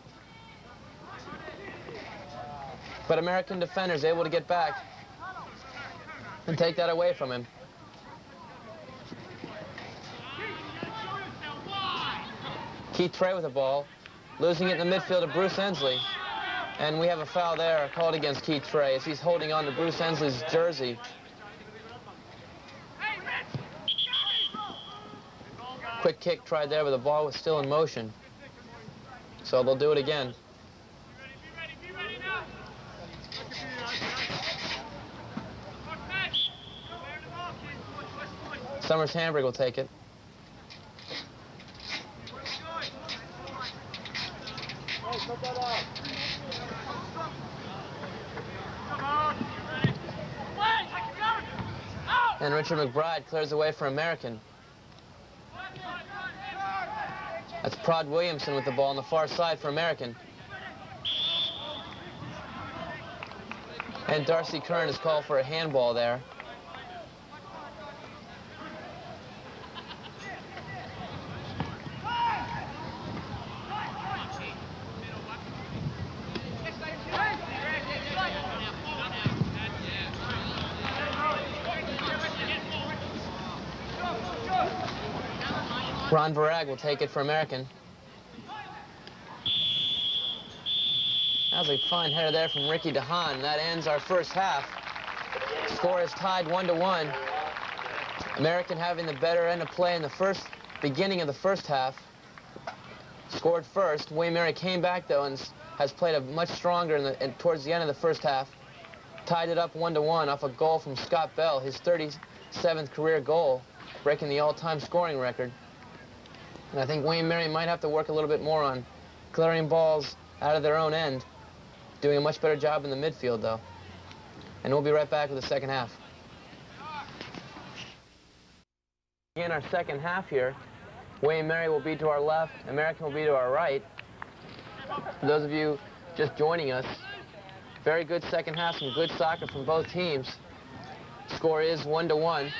But American defenders able to get back and take that away from him. Keith Trey with the ball, losing it in the midfield to Bruce Ensley. And we have a foul there called against Keith Trey as he's holding on to Bruce Ensley's jersey. Quick kick tried there, but the ball was still in motion. So they'll do it again. Summers Hamburg will take it. And Richard McBride clears away for American. That's Prod Williamson with the ball on the far side for American. And Darcy Kern is called for a handball there. Ron Varag will take it for American. That was a fine header there from Ricky DeHaan. That ends our first half. Score is tied 1-1. American having the better end of play in the beginning of the first half. Scored first. William & Mary came back though and has played a much stronger towards the end of the first half. Tied it up 1-1 off a goal from Scott Bell, his 37th career goal, breaking the all-time scoring record. And I think William & Mary might have to work a little bit more on clearing balls out of their own end, doing a much better job in the midfield, though. And we'll be right back with the second half. In our second half here, William & Mary will be to our left, American will be to our right. For those of you just joining us, very good second half, some good soccer from both teams. Score is 1-1.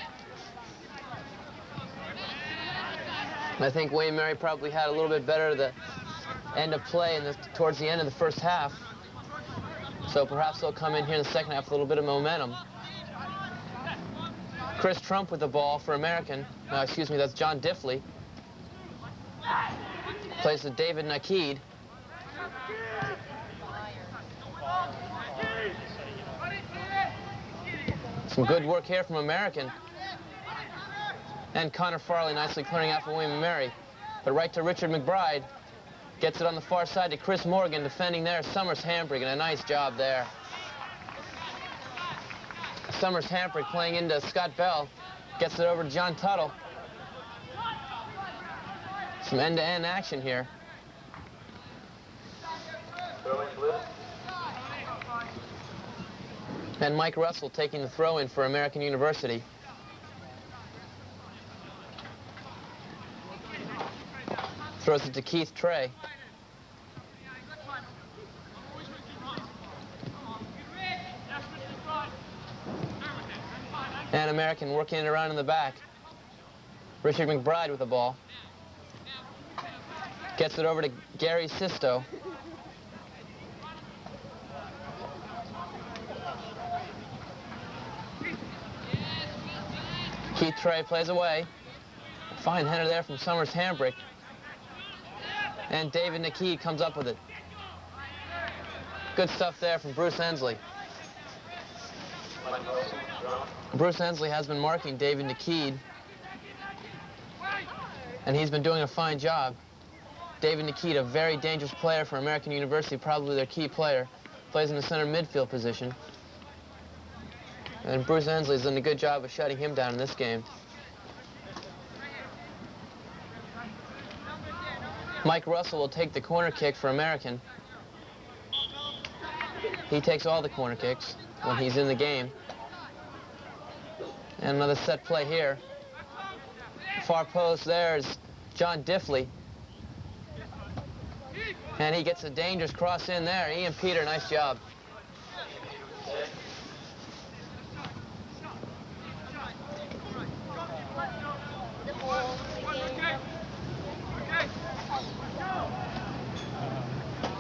I think William & Mary probably had a little bit better the end of play towards the end of the first half. So perhaps they'll come in here in the second half with a little bit of momentum. Chris Trump with the ball for American. No, excuse me, that's John Diffley. Plays to David Nakeed. Some good work here from American. And Connor Farley nicely clearing out for William & Mary. But right to Richard McBride. Gets it on the far side to Chris Morgan, defending there. Summers Hambrick, and a nice job there. Summers Hambrick playing into Scott Bell. Gets it over to John Tuttle. Some end-to-end action here. And Mike Russell taking the throw-in for American University. Throws it to Keith Trey. And American working it around in the back. Richard McBride with the ball. Gets it over to Gary Sisto. Keith Trey plays away. Fine header there from Summers Hambrick. And David Nakeed comes up with it. Good stuff there from Bruce Ensley. Bruce Ensley has been marking David Nakeed, and he's been doing a fine job. David Nakeed, a very dangerous player for American University, probably their key player, plays in the center midfield position. And Bruce Ensley's done a good job of shutting him down in this game. Mike Russell will take the corner kick for American. He takes all the corner kicks when he's in the game. And another set play here. Far post, there's John Diffley. And he gets a dangerous cross in there. Ian Peter, nice job.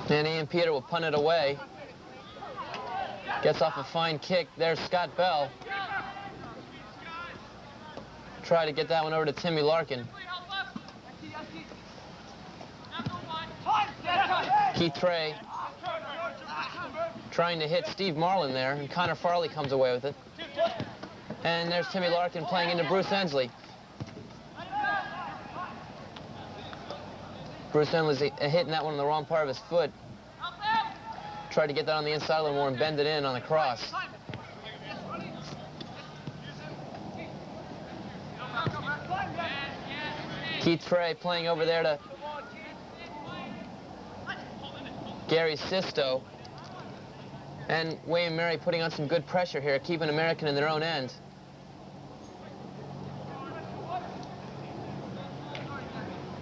And Ian Peter will punt it away. Gets off a fine kick. There's Scott Bell. Try to get that one over to Timmy Larkin. Keith Trey trying to hit Steve Marlin there, and Connor Farley comes away with it. And there's Timmy Larkin playing into Bruce Ensley. Bruce Ensley's hitting that one on the wrong part of his foot. Tried to get that on the inside a little more and bend it in on the cross. Keith Trey playing over there to Gary Sisto. And William & Mary putting on some good pressure here, keeping American in their own end.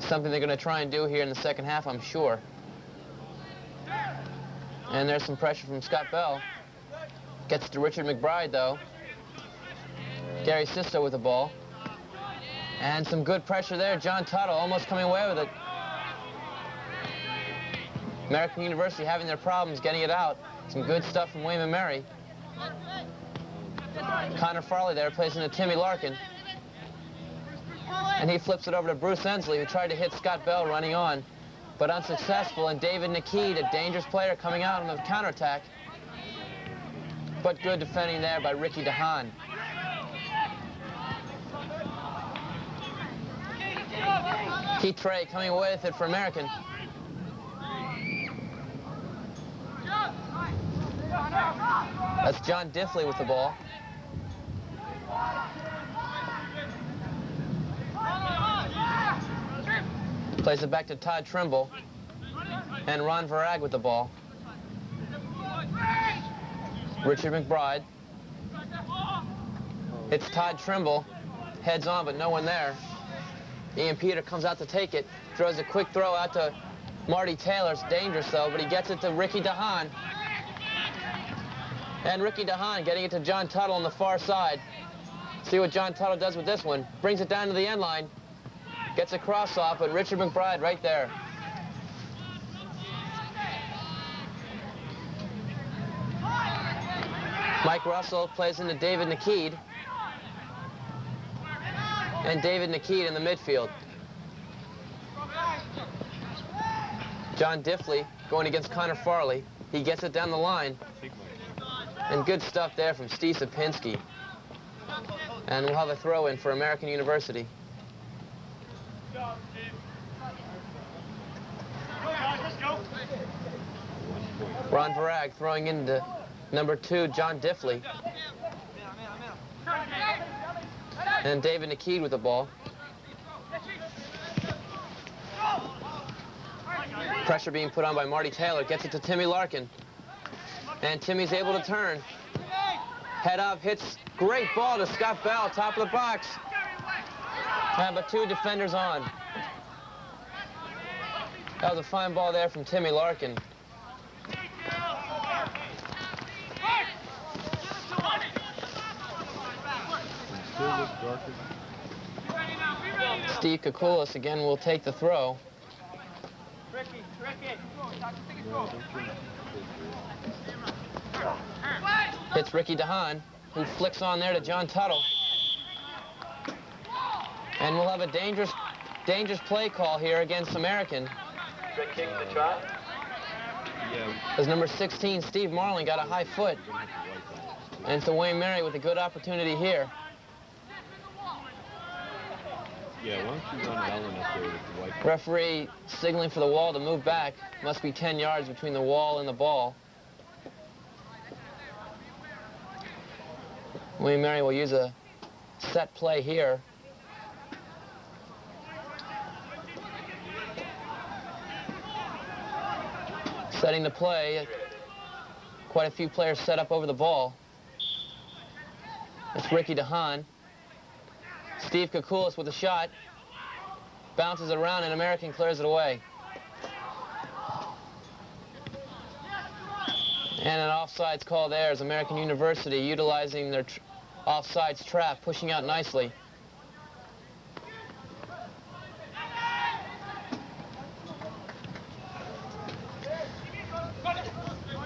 Something they're going to try and do here in the second half, I'm sure. And there's some pressure from Scott Bell. Gets to Richard McBride, though. Gary Sisto with the ball. And some good pressure there. John Tuttle almost coming away with it. American University having their problems getting it out. Some good stuff from William & Mary. Connor Farley there plays into Timmy Larkin. And he flips it over to Bruce Ensley, who tried to hit Scott Bell running on, but unsuccessful. And David Nakeed, a dangerous player, coming out on the counterattack. But good defending there by Ricky DeHaan. Keith Trey coming away with it for American. That's John Diffley with the ball. Plays it back to Todd Trimble. And Ron Varag with the ball. Richard McBride. It's Todd Trimble. Heads on, but no one there. Ian Peter comes out to take it. Throws a quick throw out to Marty Taylor. It's dangerous, though, but he gets it to Ricky DeHaan. And Ricky DeHaan getting it to John Tuttle on the far side. See what John Tuttle does with this one. Brings it down to the end line. Gets a cross off, but Richard McBride right there. Mike Russell plays into David Nakeed. And David Nikid in the midfield. John Diffley going against Connor Farley. He gets it down the line. And good stuff there from Steve Sapinski. And we'll have a throw in for American University. Ron Varag throwing into number 2, John Diffley. And David Nikid with the ball. Pressure being put on by Marty Taylor. Gets it to Timmy Larkin. And Timmy's able to turn. Head up, hits, great ball to Scott Bell, top of the box. But 2 defenders on. That was a fine ball there from Timmy Larkin. Steve Kukulis again will take the throw. Hits Ricky DeHaan, who flicks on there to John Tuttle. And we'll have a dangerous play call here against American. Quick kick to try. As number 16, Steve Marling, got a high foot. And so Wayne Mary with a good opportunity here. Yeah, why don't you run Allen up there with the white? Referee signaling for the wall to move back. Must be 10 yards between the wall and the ball. Wayne Mary will use a set play here. Setting the play. Quite a few players set up over the ball. It's Ricky DeHaan. Steve Kukulis with a shot. Bounces it around and American clears it away. And an offsides call there as American University utilizing their offsides trap, pushing out nicely.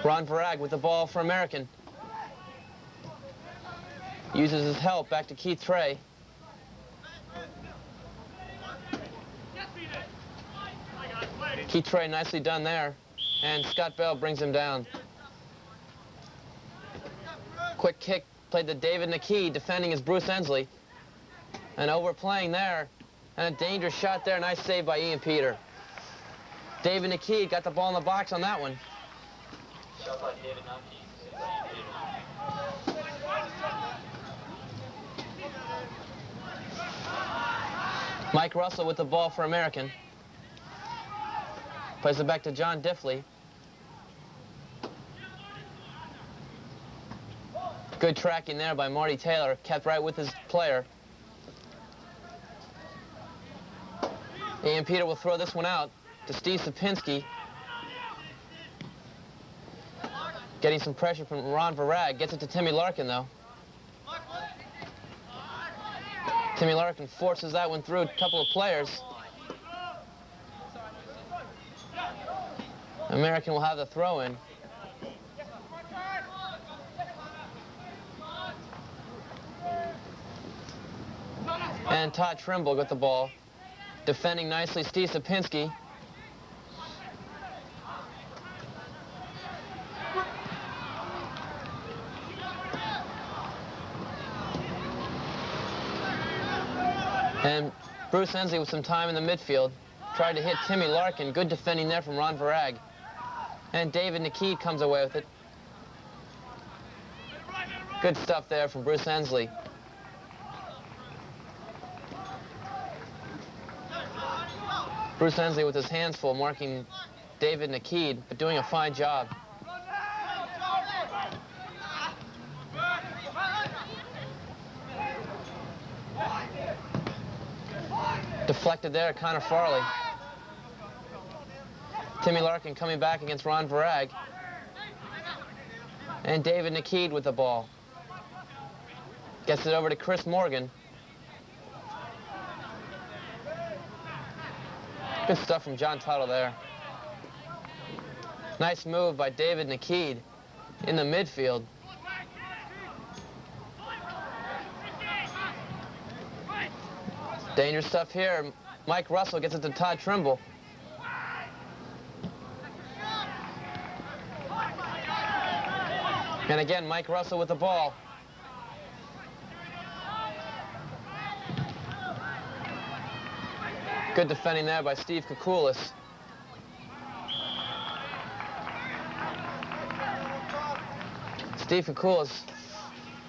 Ron Varag with the ball for American. Uses his help back to Keith Trey. Keith Trey nicely done there. And Scott Bell brings him down. Quick kick played to David Nikid, defending is Bruce Ensley. And overplaying there. And a dangerous shot there. Nice save by Ian Peter. David Nikid got the ball in the box on that one. Shot by David Nikid. Mike Russell with the ball for American. Plays it back to John Diffley. Good tracking there by Marty Taylor. Kept right with his player. Ian Peter will throw this one out to Steve Sapinski. Getting some pressure from Ron Varag. Gets it to Timmy Larkin, though. Timmy Larkin forces that one through a couple of players. American will have the throw in. And Todd Trimble got the ball. Defending nicely, Steve Sapinski. And Bruce Ensley with some time in the midfield. Tried to hit Timmy Larkin. Good defending there from Ron Varag. And David Nikid comes away with it. Good stuff there from Bruce Ensley. Bruce Ensley with his hands full, marking David Nikid, but doing a fine job. Deflected there, Connor Farley. Timmy Larkin coming back against Ron Varag. And David Nikid with the ball. Gets it over to Chris Morgan. Good stuff from John Tuttle there. Nice move by David Nikid in the midfield. Dangerous stuff here. Mike Russell gets it to Todd Trimble. And again, Mike Russell with the ball. Good defending there by Steve Koukoulas. Steve Koukoulas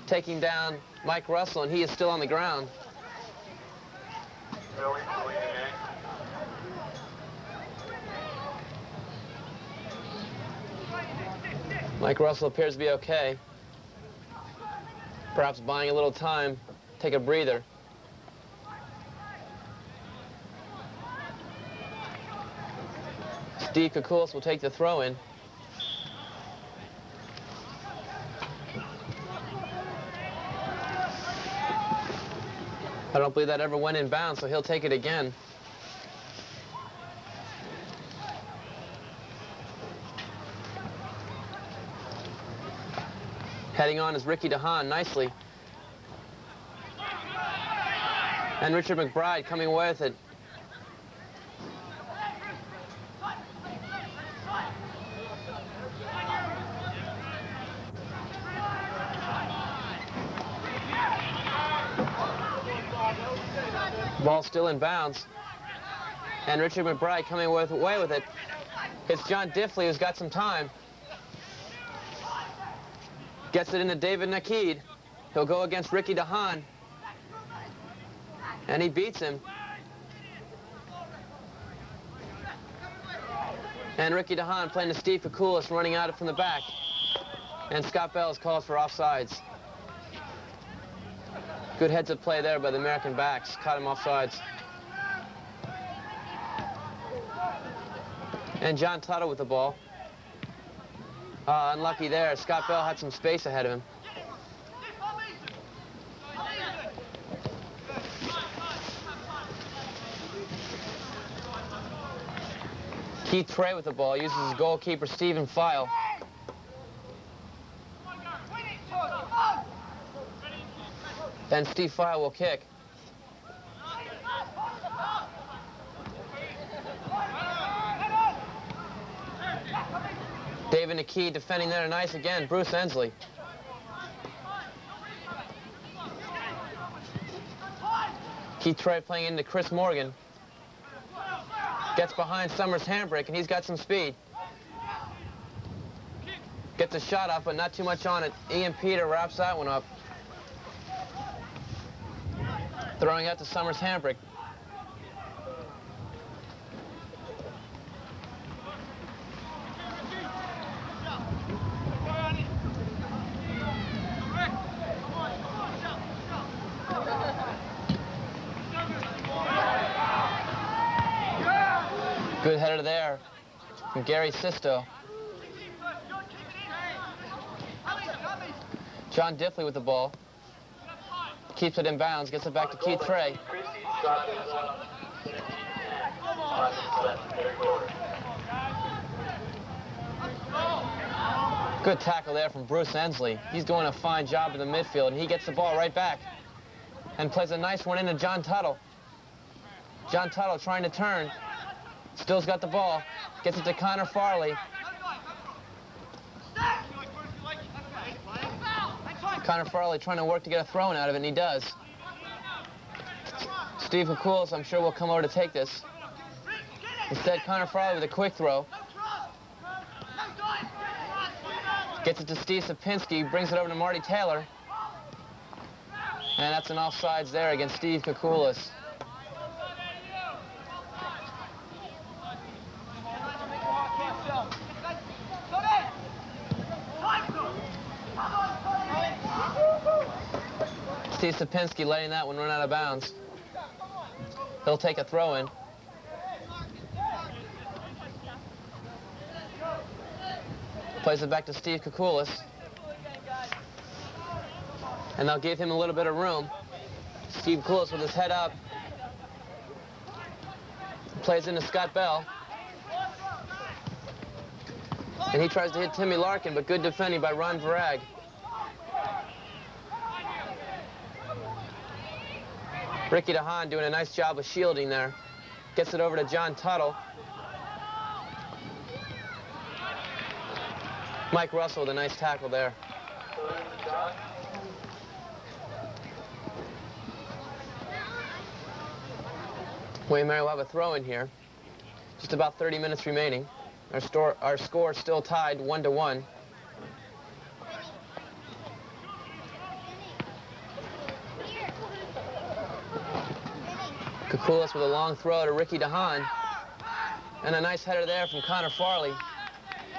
taking down Mike Russell, and he is still on the ground. Mike Russell appears to be okay. Perhaps buying a little time, take a breather. Steve Koukoulas will take the throw in. I don't believe that ever went in bounds, so he'll take it again. Heading on is Ricky DeHaan nicely. And Richard McBride coming away with it. Ball still in bounds. And Richard McBride coming away with it. It's John Diffley who's got some time. Gets it into David Nakid. He'll go against Ricky DeHaan. And he beats him. And Ricky DeHaan playing to Steve Koukoulas, running at it from the back. And Scott Bell is called for offsides. Good heads-up play there by the American backs. Caught him offsides. And John Tuttle with the ball. Unlucky there. Scott Bell had some space ahead of him. Keith Trey with the ball. Uses his goalkeeper, Stephen File. And Steve File will kick. David Nakid defending there nice again. Bruce Ensley. Keith Trey playing into Chris Morgan. Gets behind Summers' handbrake, and he's got some speed. Gets a shot off, but not too much on it. Ian Peter wraps that one up. Throwing out to Summers' handbrake. Good header there from Gary Sisto. John Diffley with the ball. Keeps it in bounds, gets it back to Keith Trey. Good tackle there from Bruce Ensley. He's doing a fine job in the midfield, and he gets the ball right back and plays a nice one into John Tuttle. John Tuttle trying to turn. Still's got the ball. Gets it to Connor Farley. Connor Farley trying to work to get a throw-in out of it, and he does. Steve Koukoulas, I'm sure, will come over to take this. Instead, Connor Farley with a quick throw. Gets it to Steve Sapinski, brings it over to Marty Taylor. And that's an offsides there against Steve Koukoulas. Steve Sapinski letting that one run out of bounds. He'll take a throw-in. Plays it back to Steve Koukoulas. And they'll give him a little bit of room. Steve Koukoulas with his head up. Plays into Scott Bell. And he tries to hit Timmy Larkin, but good defending by Ron Varag. Ricky DeHaan doing a nice job of shielding there. Gets it over to John Tuttle. Mike Russell with a nice tackle there. William & Mary will have a throw in here. Just about 30 minutes remaining. Our score is still tied 1-1. Kukulis with a long throw to Ricky DeHaan. And a nice header there from Connor Farley.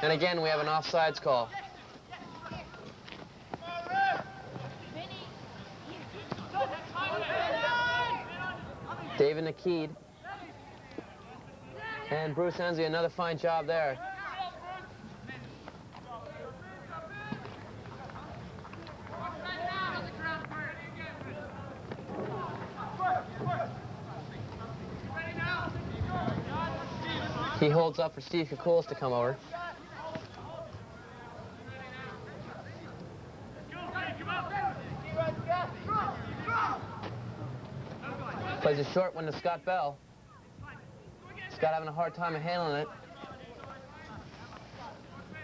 And again, we have an offsides call. David Nakeed. And Bruce Ensley, another fine job there. He holds up for Steve Kukulis to come over. Plays a short one to Scott Bell. Scott having a hard time of handling it.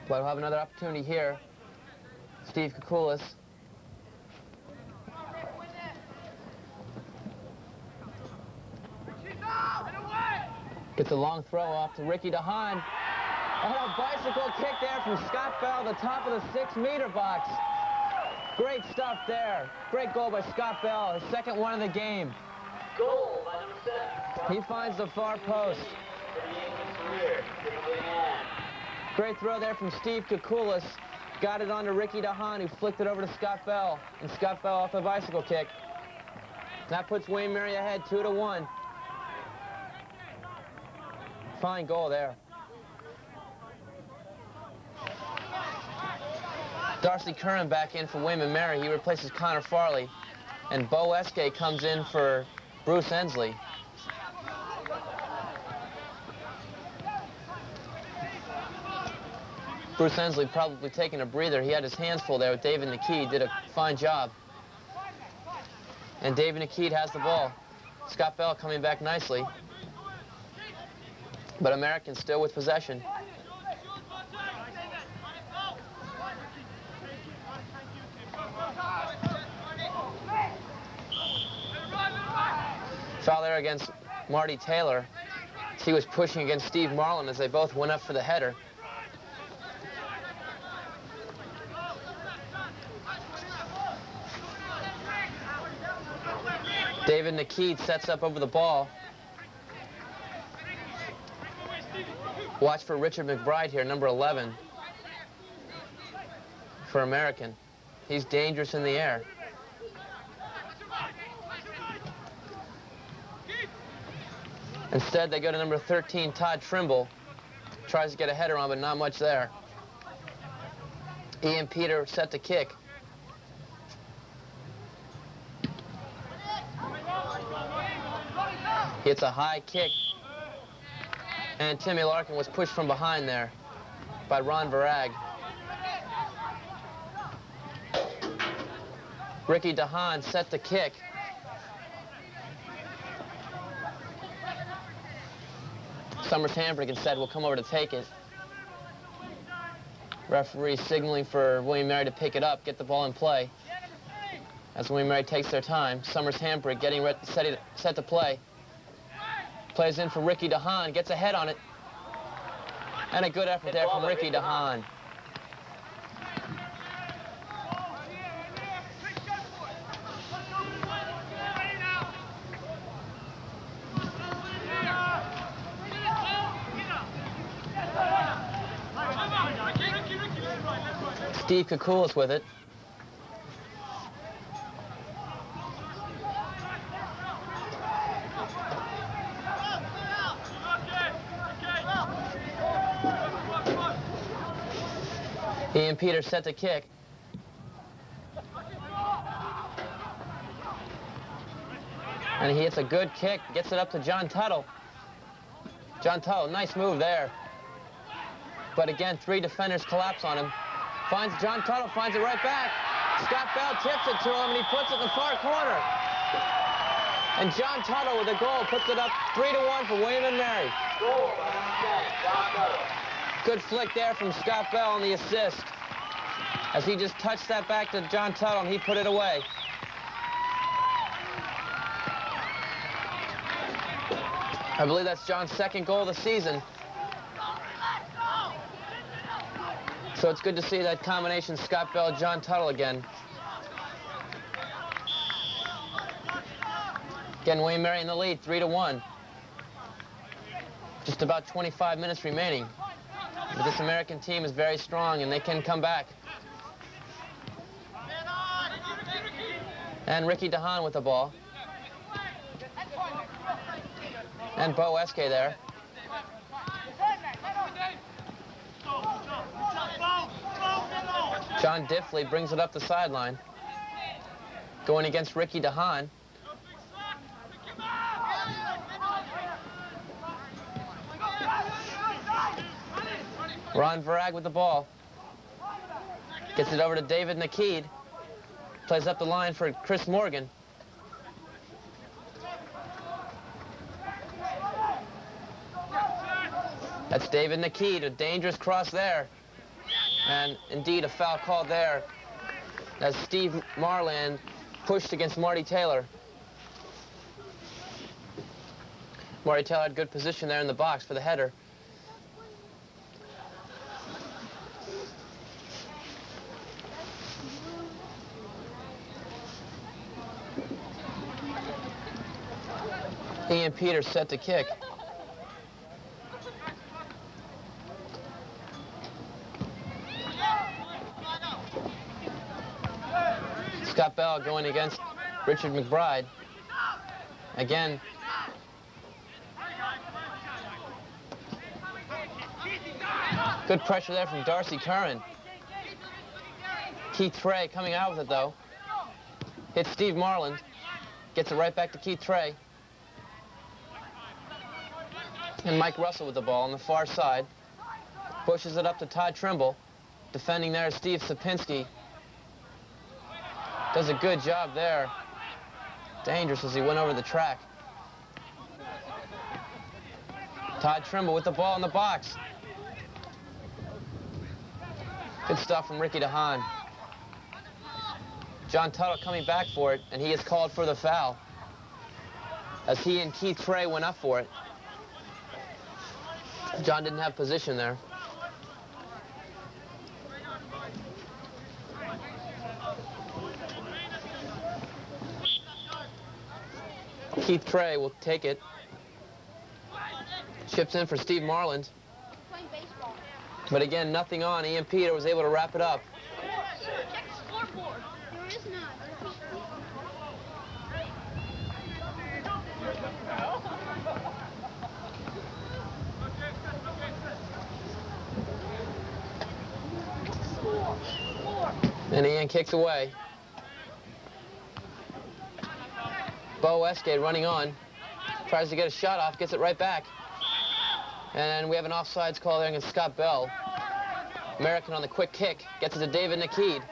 But we'll have another opportunity here. Steve Kukulis. Gets a long throw off to Ricky DeHaan. And a bicycle kick there from Scott Bell, the top of the 6-meter box. Great stuff there. Great goal by Scott Bell, his second one of the game. Goal by number 7. He finds the far post. Great throw there from Steve Kukulis. Got it on to Ricky DeHaan, who flicked it over to Scott Bell. And Scott Bell off the bicycle kick. That puts William & Mary ahead 2-1. Fine goal there. Darcy Curran back in for William & Mary. He replaces Connor Farley. And Bo Eske comes in for Bruce Ensley. Bruce Ensley probably taking a breather. He had his hands full there with David Nakeed. Did a fine job. And David Nakeed has the ball. Scott Bell coming back nicely. But Americans still with possession. Foul there against Marty Taylor. He was pushing against Steve Marlin as they both went up for the header. David Nakeed sets up over the ball. Watch for Richard McBride here, number 11, for American. He's dangerous in the air. Instead, they go to number 13, Todd Trimble. Tries to get a header on, but not much there. Ian Peter set to kick. Hits a high kick. And Timmy Larkin was pushed from behind there by Ron Varag. Ricky DeHaan set to kick. Summers Hambrick instead will come over to take it. Referee signaling for William & Mary to pick it up, get the ball in play. As William & Mary takes their time, Summers Hambrick getting set to play. Plays in for Ricky DeHaan, gets a head on it. And a good effort there from Ricky DeHaan. Steve Kukulis with it. Ian Peters set to kick. And he hits a good kick, gets it up to John Tuttle. John Tuttle, nice move there. But again, 3 defenders collapse on him. Finds John Tuttle, finds it right back. Scott Bell tips it to him, and he puts it in the far corner. And John Tuttle with a goal puts it up 3-1 for William & Mary. Goal by number 10, John Tuttle. Good flick there from Scott Bell on the assist, as he just touched that back to John Tuttle and he put it away. I believe that's John's second goal of the season. So it's good to see that combination Scott Bell, John Tuttle again. Again, William & Mary in the lead, 3-1. Just about 25 minutes remaining. But this American team is very strong, and they can come back. And Ricky DeHaan with the ball. And Bo Eske there. John Diffley brings it up the sideline. Going against Ricky DeHaan. Ron Varag with the ball. Gets it over to David Nakid. Plays up the line for Chris Morgan. That's David Nakid, a dangerous cross there. And indeed a foul called there as Steve Marland pushed against Marty Taylor. Marty Taylor had good position there in the box for the header. Ian Peters set to kick. Scott Bell going against Richard McBride. Again. Good pressure there from Darcy Curran. Keith Trey coming out with it, though. Hits Steve Marland. Gets it right back to Keith Trey. And Mike Russell with the ball on the far side. Pushes it up to Todd Trimble. Defending there is Steve Sapinski. Does a good job there. Dangerous as he went over the track. Todd Trimble with the ball in the box. Good stuff from Ricky DeHaan. John Tuttle coming back for it, and he is called for the foul, as he and Keith Trey went up for it. John didn't have position there. Keith Trey will take it. Chips in for Steve Marland. But again, nothing on. Ian Peter was able to wrap it up. Check the scoreboard. There is none. And Ian kicks away. Bo Eske running on. Tries to get a shot off, gets it right back. And we have an offsides call there against Scott Bell. American on the quick kick. Gets it to David Nakid.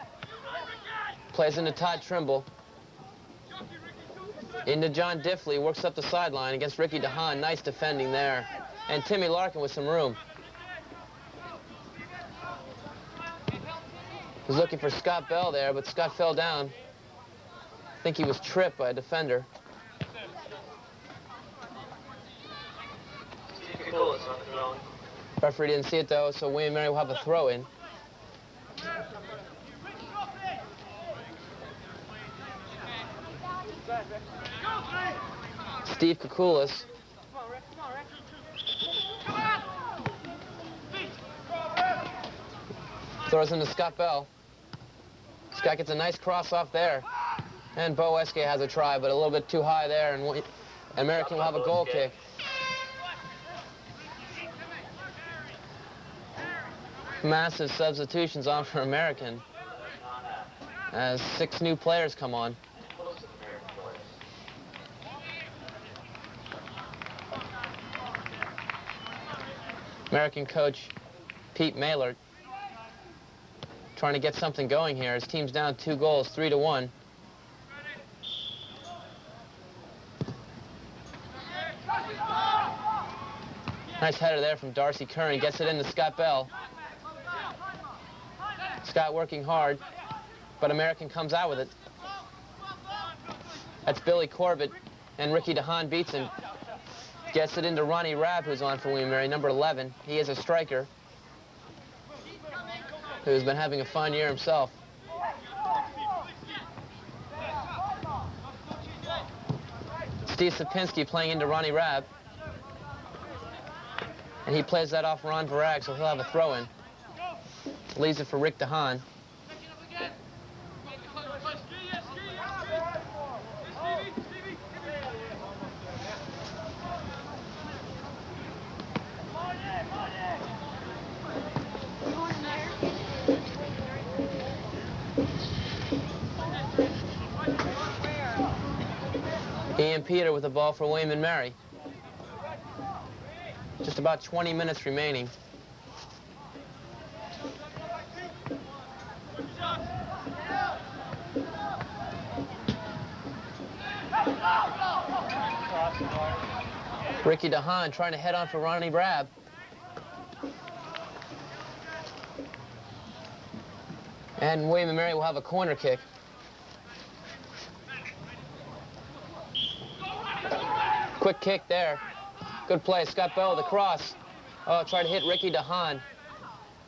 Plays into Todd Trimble. Into John Diffley. Works up the sideline against Ricky DeHaan. Nice defending there. And Timmy Larkin with some room. Was looking for Scott Bell there, but Scott fell down. I think he was tripped by a defender. Referee didn't see it, though, so William & Mary will have a throw-in. Steve Kukulis. Throws into Scott Bell. Scott gets a nice cross off there. And Bo Eske has a try, but a little bit too high there, and American will have a goal kick. Massive substitutions on for American as 6 new players come on. American coach Pete Maylor trying to get something going here. His team's down 2 goals, 3-1. Nice header there from Darcy Curran. Gets it into Scott Bell. Scott working hard, but American comes out with it. That's Billy Corbett, and Ricky DeHaan beats him. Gets it into Ronnie Rabb, who's on for William & Mary, number 11. He is a striker who's been having a fine year himself. Steve Sapinski playing into Ronnie Rabb. And he plays that off Ron Varag, so he'll have a throw-in. Leaves it for Rick DeHaan. Ian Peter with the ball for William & Mary. Just about 20 minutes remaining. Ricky DeHaan trying to head on for Ronnie Rabb. And William & Mary will have a corner kick. Quick kick there. Good play. Scott Bell with the cross. Oh, tried to hit Ricky DeHaan.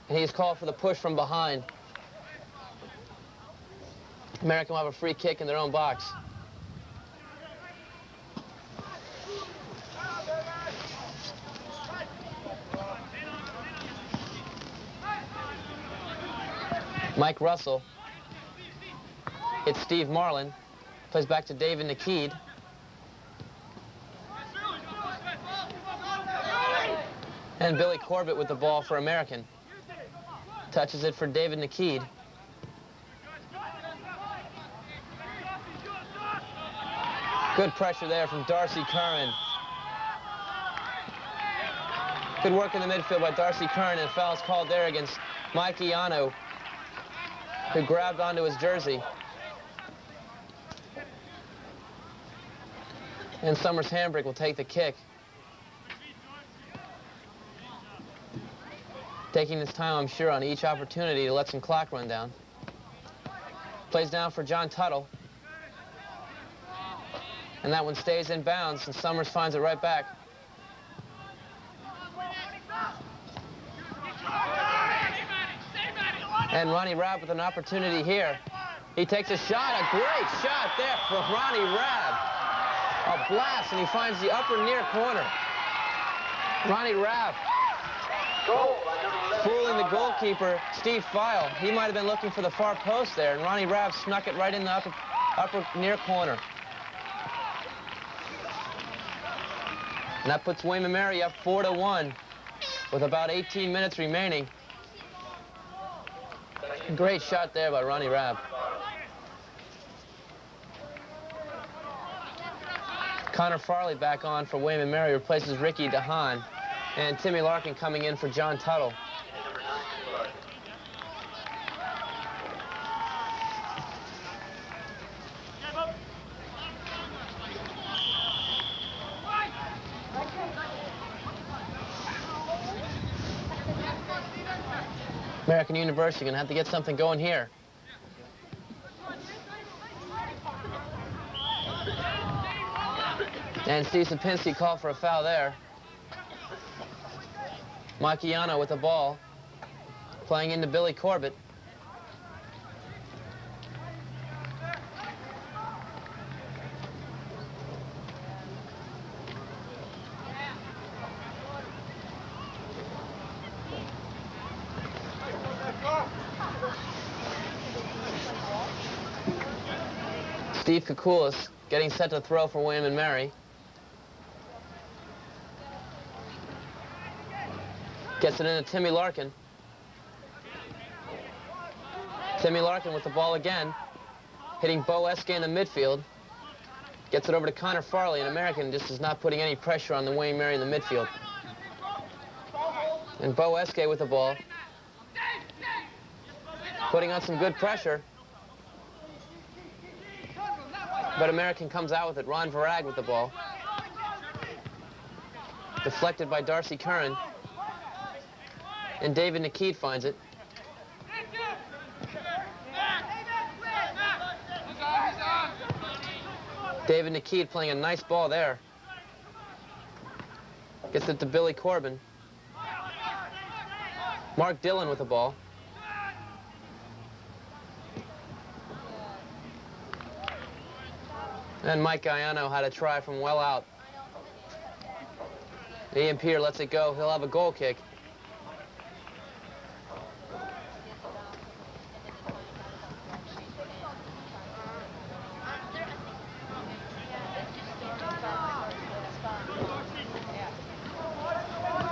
And he's called for the push from behind. American will have a free kick in their own box. Mike Russell hits Steve Marlin. Plays back to David Nakeed. And Billy Corbett with the ball for American. Touches it for David Nakeed. Good pressure there from Darcy Curran. Good work in the midfield by Darcy Curran, and foul's called there against Mike Iano, who grabbed onto his jersey. And Summers Hambrick will take the kick. Taking his time, I'm sure, on each opportunity to let some clock run down. Plays down for John Tuttle. And that one stays in bounds, and Summers finds it right back. And Ronnie Rabb with an opportunity here. He takes a shot, a great shot there from Ronnie Rabb. A blast, and he finds the upper near corner. Ronnie Rabb fooling the goalkeeper, Steve Feil. He might have been looking for the far post there, and Ronnie Rabb snuck it right in the upper near corner. And that puts William & Mary up 4-1 with about 18 minutes remaining. Great shot there by Ronnie Rabb. Connor Farley back on for William & Mary, replaces Ricky DeHaan. And Timmy Larkin coming in for John Tuttle. American University gonna have to get something going here. And Steve Sapinski called for a foul there. Mike Iano with the ball, playing into Billy Corbett. Steve Kukulis getting set to throw for William & Mary. Gets it into Timmy Larkin. Timmy Larkin with the ball again, hitting Bo Eske in the midfield. Gets it over to Connor Farley, and American just is not putting any pressure on the William & Mary in the midfield. And Bo Eske with the ball, putting on some good pressure. But American comes out with it. Ron Varag with the ball. Deflected by Darcy Curran. And David Nikit finds it. David Nikit playing a nice ball there. Gets it to Billy Corbin. Mark Dillon with the ball. And Mike Gaiano had a try from well out. Ian Peter lets it go. He'll have a goal kick.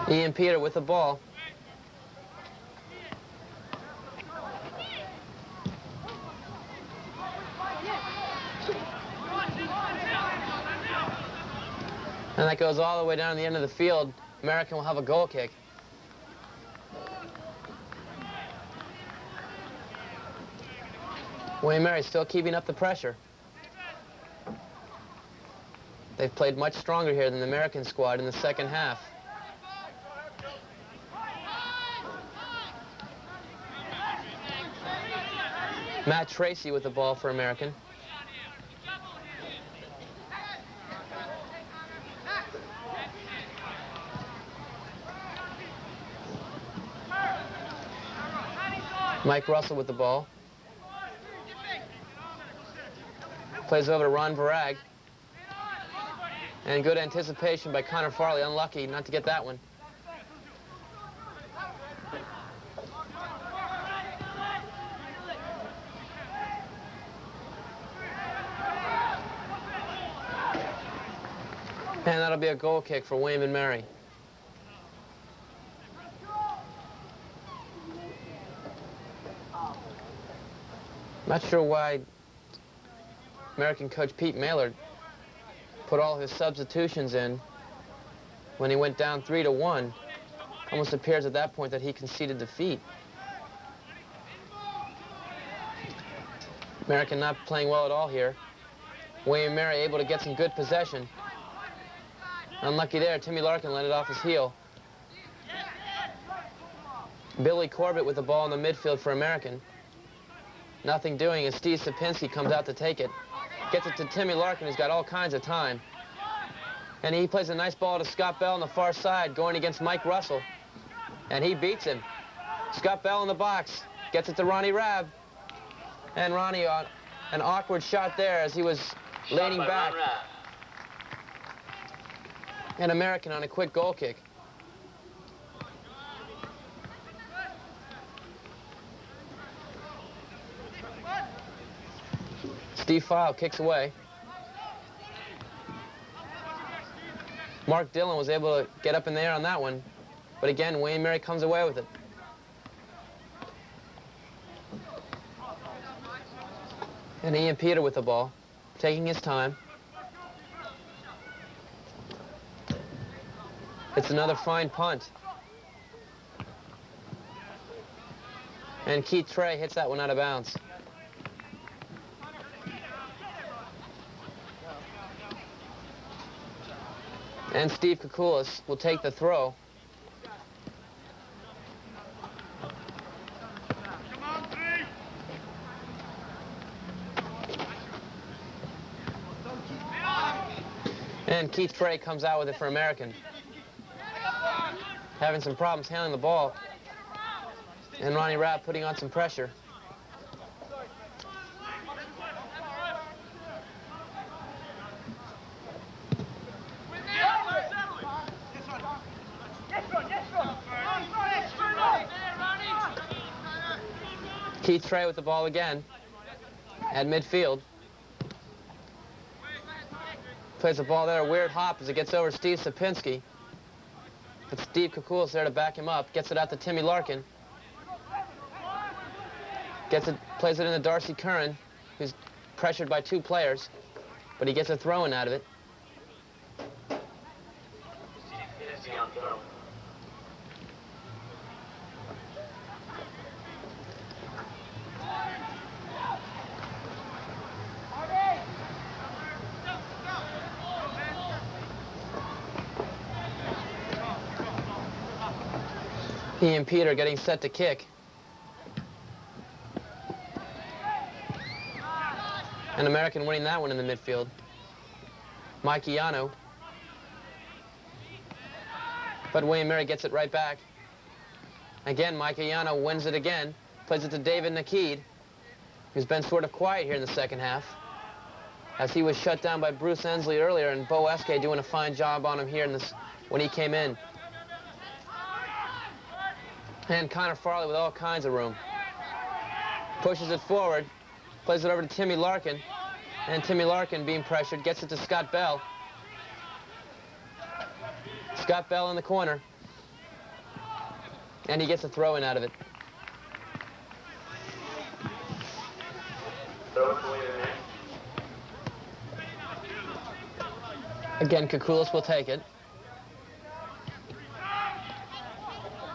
Ian Peter with the ball. And that goes all the way down to the end of the field. American will have a goal kick. William Mary still keeping up the pressure. They've played much stronger here than the American squad in the second half. Matt Tracy with the ball for American. Mike Russell with the ball. Plays over to Ron Varag. And good anticipation by Connor Farley. Unlucky not to get that one. And that'll be a goal kick for William and Mary. Not sure why American coach Pete Maylard put all his substitutions in when he went down 3-1. Almost appears at that point that he conceded defeat. American not playing well at all here. William Mary able to get some good possession. Unlucky there, Timmy Larkin let it off his heel. Billy Corbett with the ball in the midfield for American. Nothing doing as Steve Sapinski comes out to take it. Gets it to Timmy Larkin, who's got all kinds of time. And he plays a nice ball to Scott Bell on the far side, going against Mike Russell. And he beats him. Scott Bell in the box. Gets it to Ronnie Rabb. And Ronnie, an awkward shot there as he was leaning back. And American on a quick goal kick. Steve File kicks away. Mark Dillon was able to get up in the air on that one. But again, William Mary comes away with it. And Ian Peter with the ball, taking his time. It's another fine punt. And Keith Trey hits that one out of bounds. And Steve Kukulis will take the throw. And Keith Trey comes out with it for American. Having some problems handling the ball. And Ronnie Rabb putting on some pressure. Keith Trey with the ball again at midfield. Plays the ball there, a weird hop as it gets over Steve Sapinski. But Steve Kukulis there to back him up. Gets it out to Timmy Larkin. Gets it, plays it into Darcy Curran, who's pressured by two players, but he gets a throw-in out of it. Ian Peter getting set to kick. An American winning that one in the midfield. Mike Iano. But William Mary gets it right back. Again, Mike Iano wins it again. Plays it to David Nakid, who's been sort of quiet here in the second half, as he was shut down by Bruce Ensley earlier, and Bo Eske doing a fine job on him here in this when he came in. And Connor Farley with all kinds of room. Pushes it forward, plays it over to Timmy Larkin, and Timmy Larkin, being pressured, gets it to Scott Bell. Scott Bell in the corner, and he gets a throw-in out of it. Again, Kukulis will take it.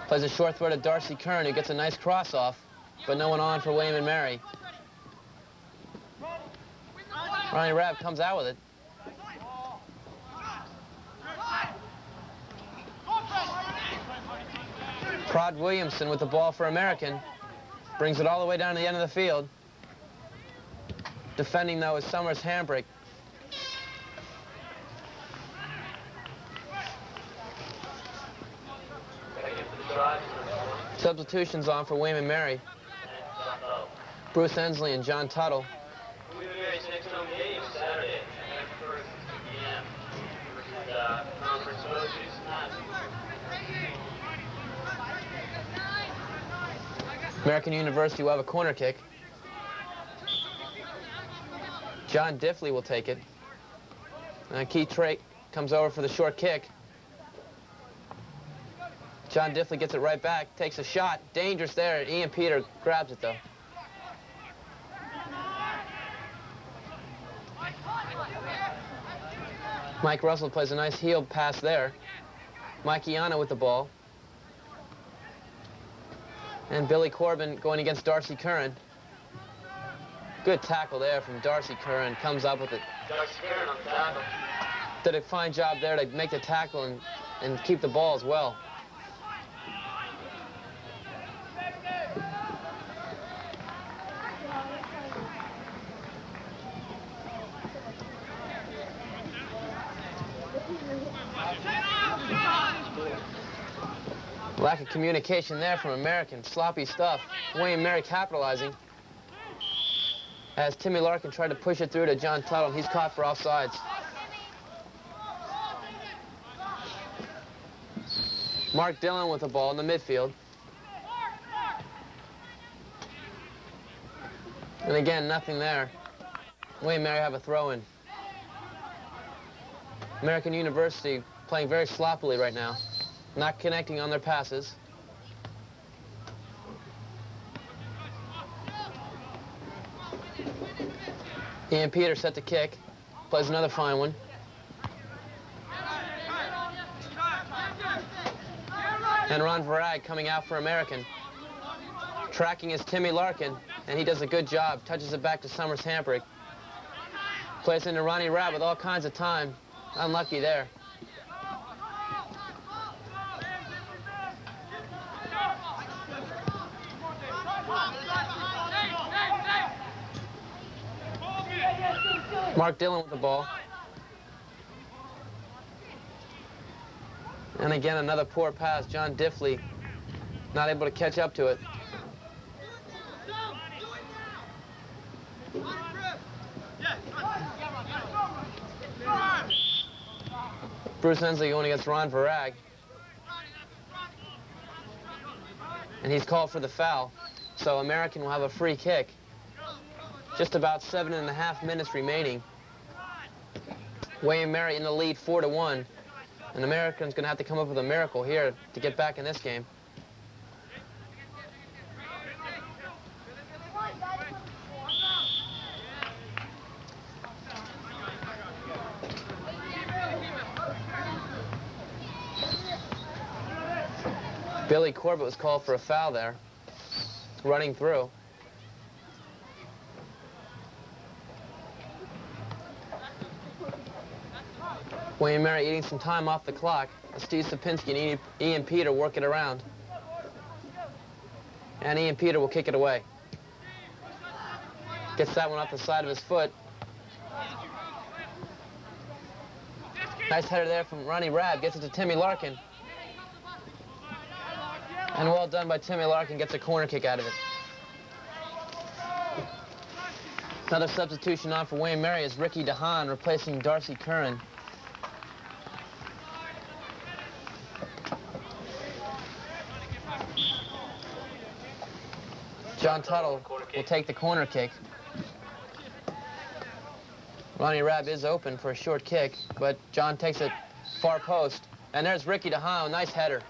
Plays a short throw to Darcy Kern, who gets a nice cross-off, but no one on for William and Mary. Ronnie Rabb comes out with it. Prod Williamson with the ball for American. Brings it all the way down to the end of the field. Defending, though, is Summers Hambrick. Substitutions on for William and Mary. Bruce Ensley and John Tuttle. William and Mary's next home game Saturday at 1 p.m. Conference Moses. American University will have a corner kick. John Diffley will take it. Keith Trake comes over for the short kick. John Diffley gets it right back, takes a shot. Dangerous there. Ian Peter grabs it, though. Mike Russell plays a nice heel pass there. Mike Iano with the ball. And Billy Corbin going against Darcy Curran. Good tackle there from Darcy Curran. Comes up with it. Darcy Curran on the tackle. Did a fine job there to make the tackle and keep the ball as well. Lack of communication there from American. Sloppy stuff. William Mary capitalizing. As Timmy Larkin tried to push it through to John Tuttle, he's caught for offsides. Mark Dillon with the ball in the midfield. And again, nothing there. William Mary have a throw-in. American University playing very sloppily right now. Not connecting on their passes. Ian Peter set to kick. Plays another fine one. And Ron Varag coming out for American. Tracking is Timmy Larkin, and he does a good job. Touches it back to Summers Hambrick. Plays into Ronnie Rabb with all kinds of time. Unlucky there. Mark Dillon with the ball. And again, another poor pass. John Diffley not able to catch up to it. Bruce Ensley going against Ron Varag. And he's called for the foul. So American will have a free kick. Just about 7.5 minutes remaining. William Mary in the lead 4-1. And American's going to have to come up with a miracle here to get back in this game. Billy Corbett was called for a foul there, running through. William Mary eating some time off the clock. Steve Sapinski and Ian Peter work it around. And Ian Peter will kick it away. Gets that one off the side of his foot. Nice header there from Ronnie Rabb. Gets it to Timmy Larkin. And well done by Timmy Larkin. Gets a corner kick out of it. Another substitution on for Wayne Mary is Ricky DeHaan replacing Darcy Curran. John Tuttle will take the corner kick. Ronnie Rabb is open for a short kick, but John takes it far post. And there's Ricky DeHaan, nice header.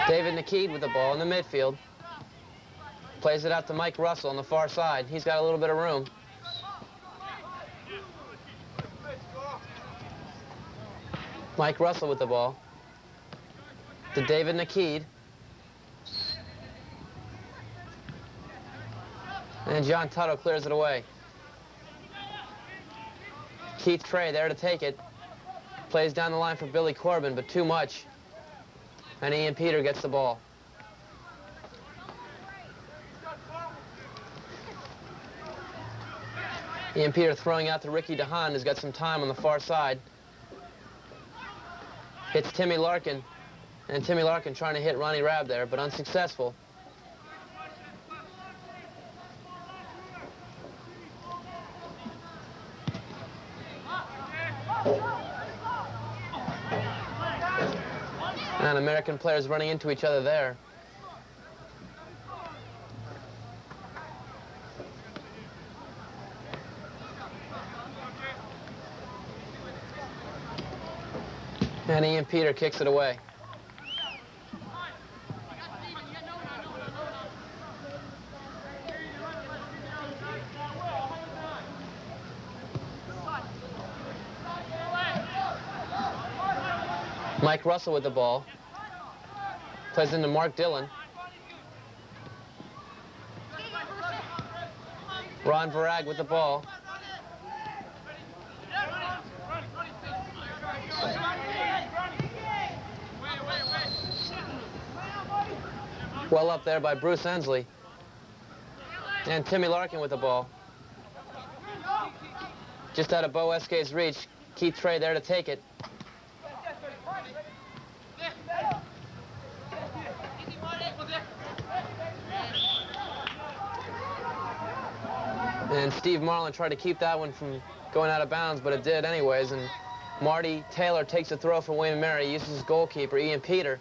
David Nakeed with the ball in the midfield. Plays it out to Mike Russell on the far side. He's got a little bit of room. Mike Russell with the ball. To David Nakeed. And John Tuttle clears it away. Keith Trey there to take it. Plays down the line for Billy Corbin, but too much. And Ian Peter gets the ball. Ian Peter throwing out to Ricky DeHaan, who's got some time on the far side. Hits Timmy Larkin. And Timmy Larkin trying to hit Ronnie Rabb there, but unsuccessful. And American players running into each other there. And Ian Peter kicks it away. Mike Russell with the ball. Plays into Mark Dillon. Ron Varag with the ball. Well up there by Bruce Ensley. And Timmy Larkin with the ball. Just out of Bo Eskay's reach. Keith Trey there to take it. And Steve Marlin tried to keep that one from going out of bounds, but it did anyways. And Marty Taylor takes a throw from Wayne Mary, uses his goalkeeper, Ian Peter.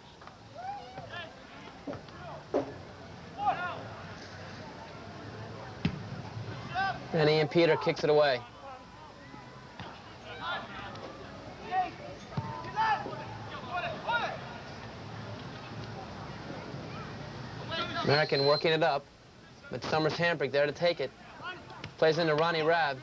And Ian Peter kicks it away. American working it up, but Summers Hambrick there to take it. Plays into Ronnie Rabb.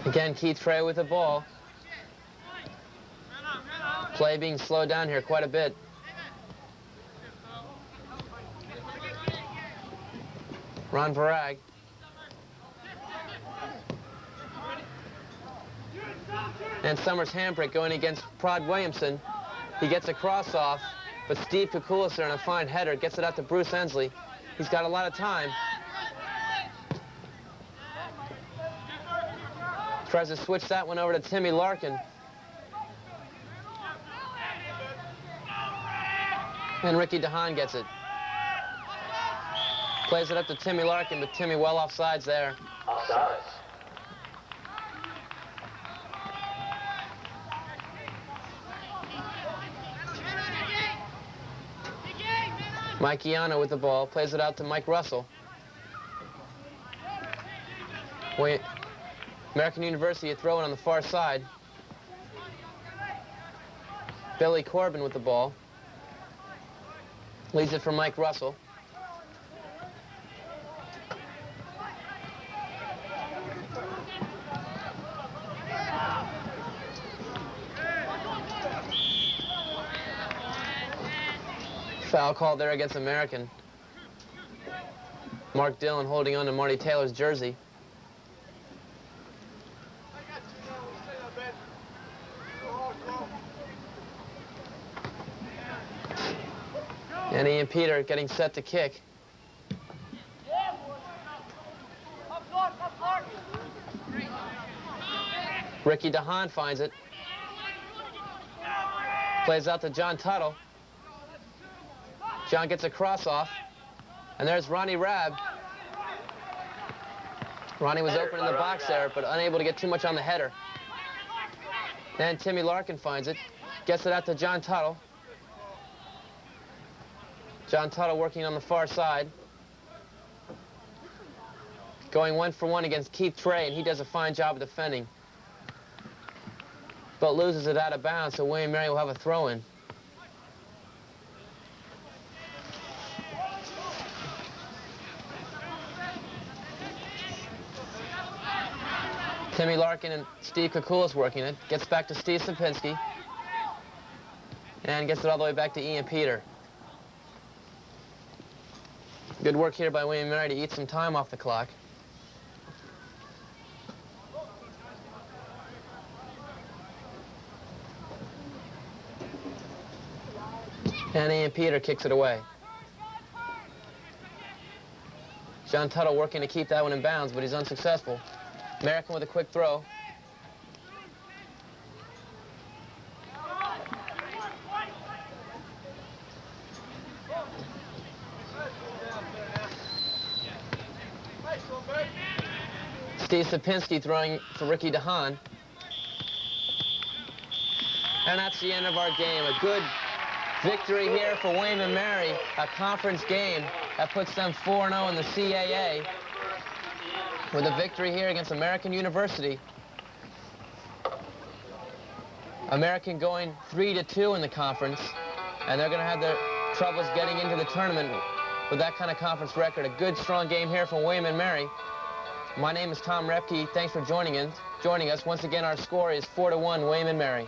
Again, Keith Trey with the ball. Play being slowed down here quite a bit. Ron Varag. And Summers Hambrick going against Prod Williamson. He gets a cross off, but Steve Kukulis there on a fine header gets it out to Bruce Ensley. He's got a lot of time. Tries to switch that one over to Timmy Larkin. And Ricky DeHaan gets it. Plays it up to Timmy Larkin, but Timmy well offsides there. Offsides. Mike Iano with the ball, plays it out to Mike Russell. American University throwing on the far side. Billy Corbin with the ball. Leads it for Mike Russell. Foul call there against American. Mark Dillon holding on to Marty Taylor's jersey. And Ian Peter getting set to kick. Ricky DeHaan finds it. Plays out to John Tuttle. John gets a cross off. And there's Ronnie Rabb. Ronnie was open in the box there, but unable to get too much on the header. Then Timmy Larkin finds it. Gets it out to John Tuttle. John Tuttle working on the far side. Going 1-for-1 against Keith Trey, and he does a fine job of defending. But loses it out of bounds, so William Mary will have a throw-in. Timmy Larkin and Steve Kukulis working it. Gets back to Steve Sapinski. And gets it all the way back to Ian Peter. Good work here by William Mary to eat some time off the clock. And Ian Peter kicks it away. John Tuttle working to keep that one in bounds, but he's unsuccessful. American with a quick throw. Steve Sapinski throwing for Ricky DeHaan. And that's the end of our game. A good victory here for William and Mary, a conference game that puts them 4-0 in the CAA. With a victory here against American University. American going 3-2 in the conference, and they're going to have their troubles getting into the tournament with that kind of conference record. A good, strong game here from William and Mary. My name is Tom Repke. Thanks for joining us. Once again, our score is 4-1, William and Mary.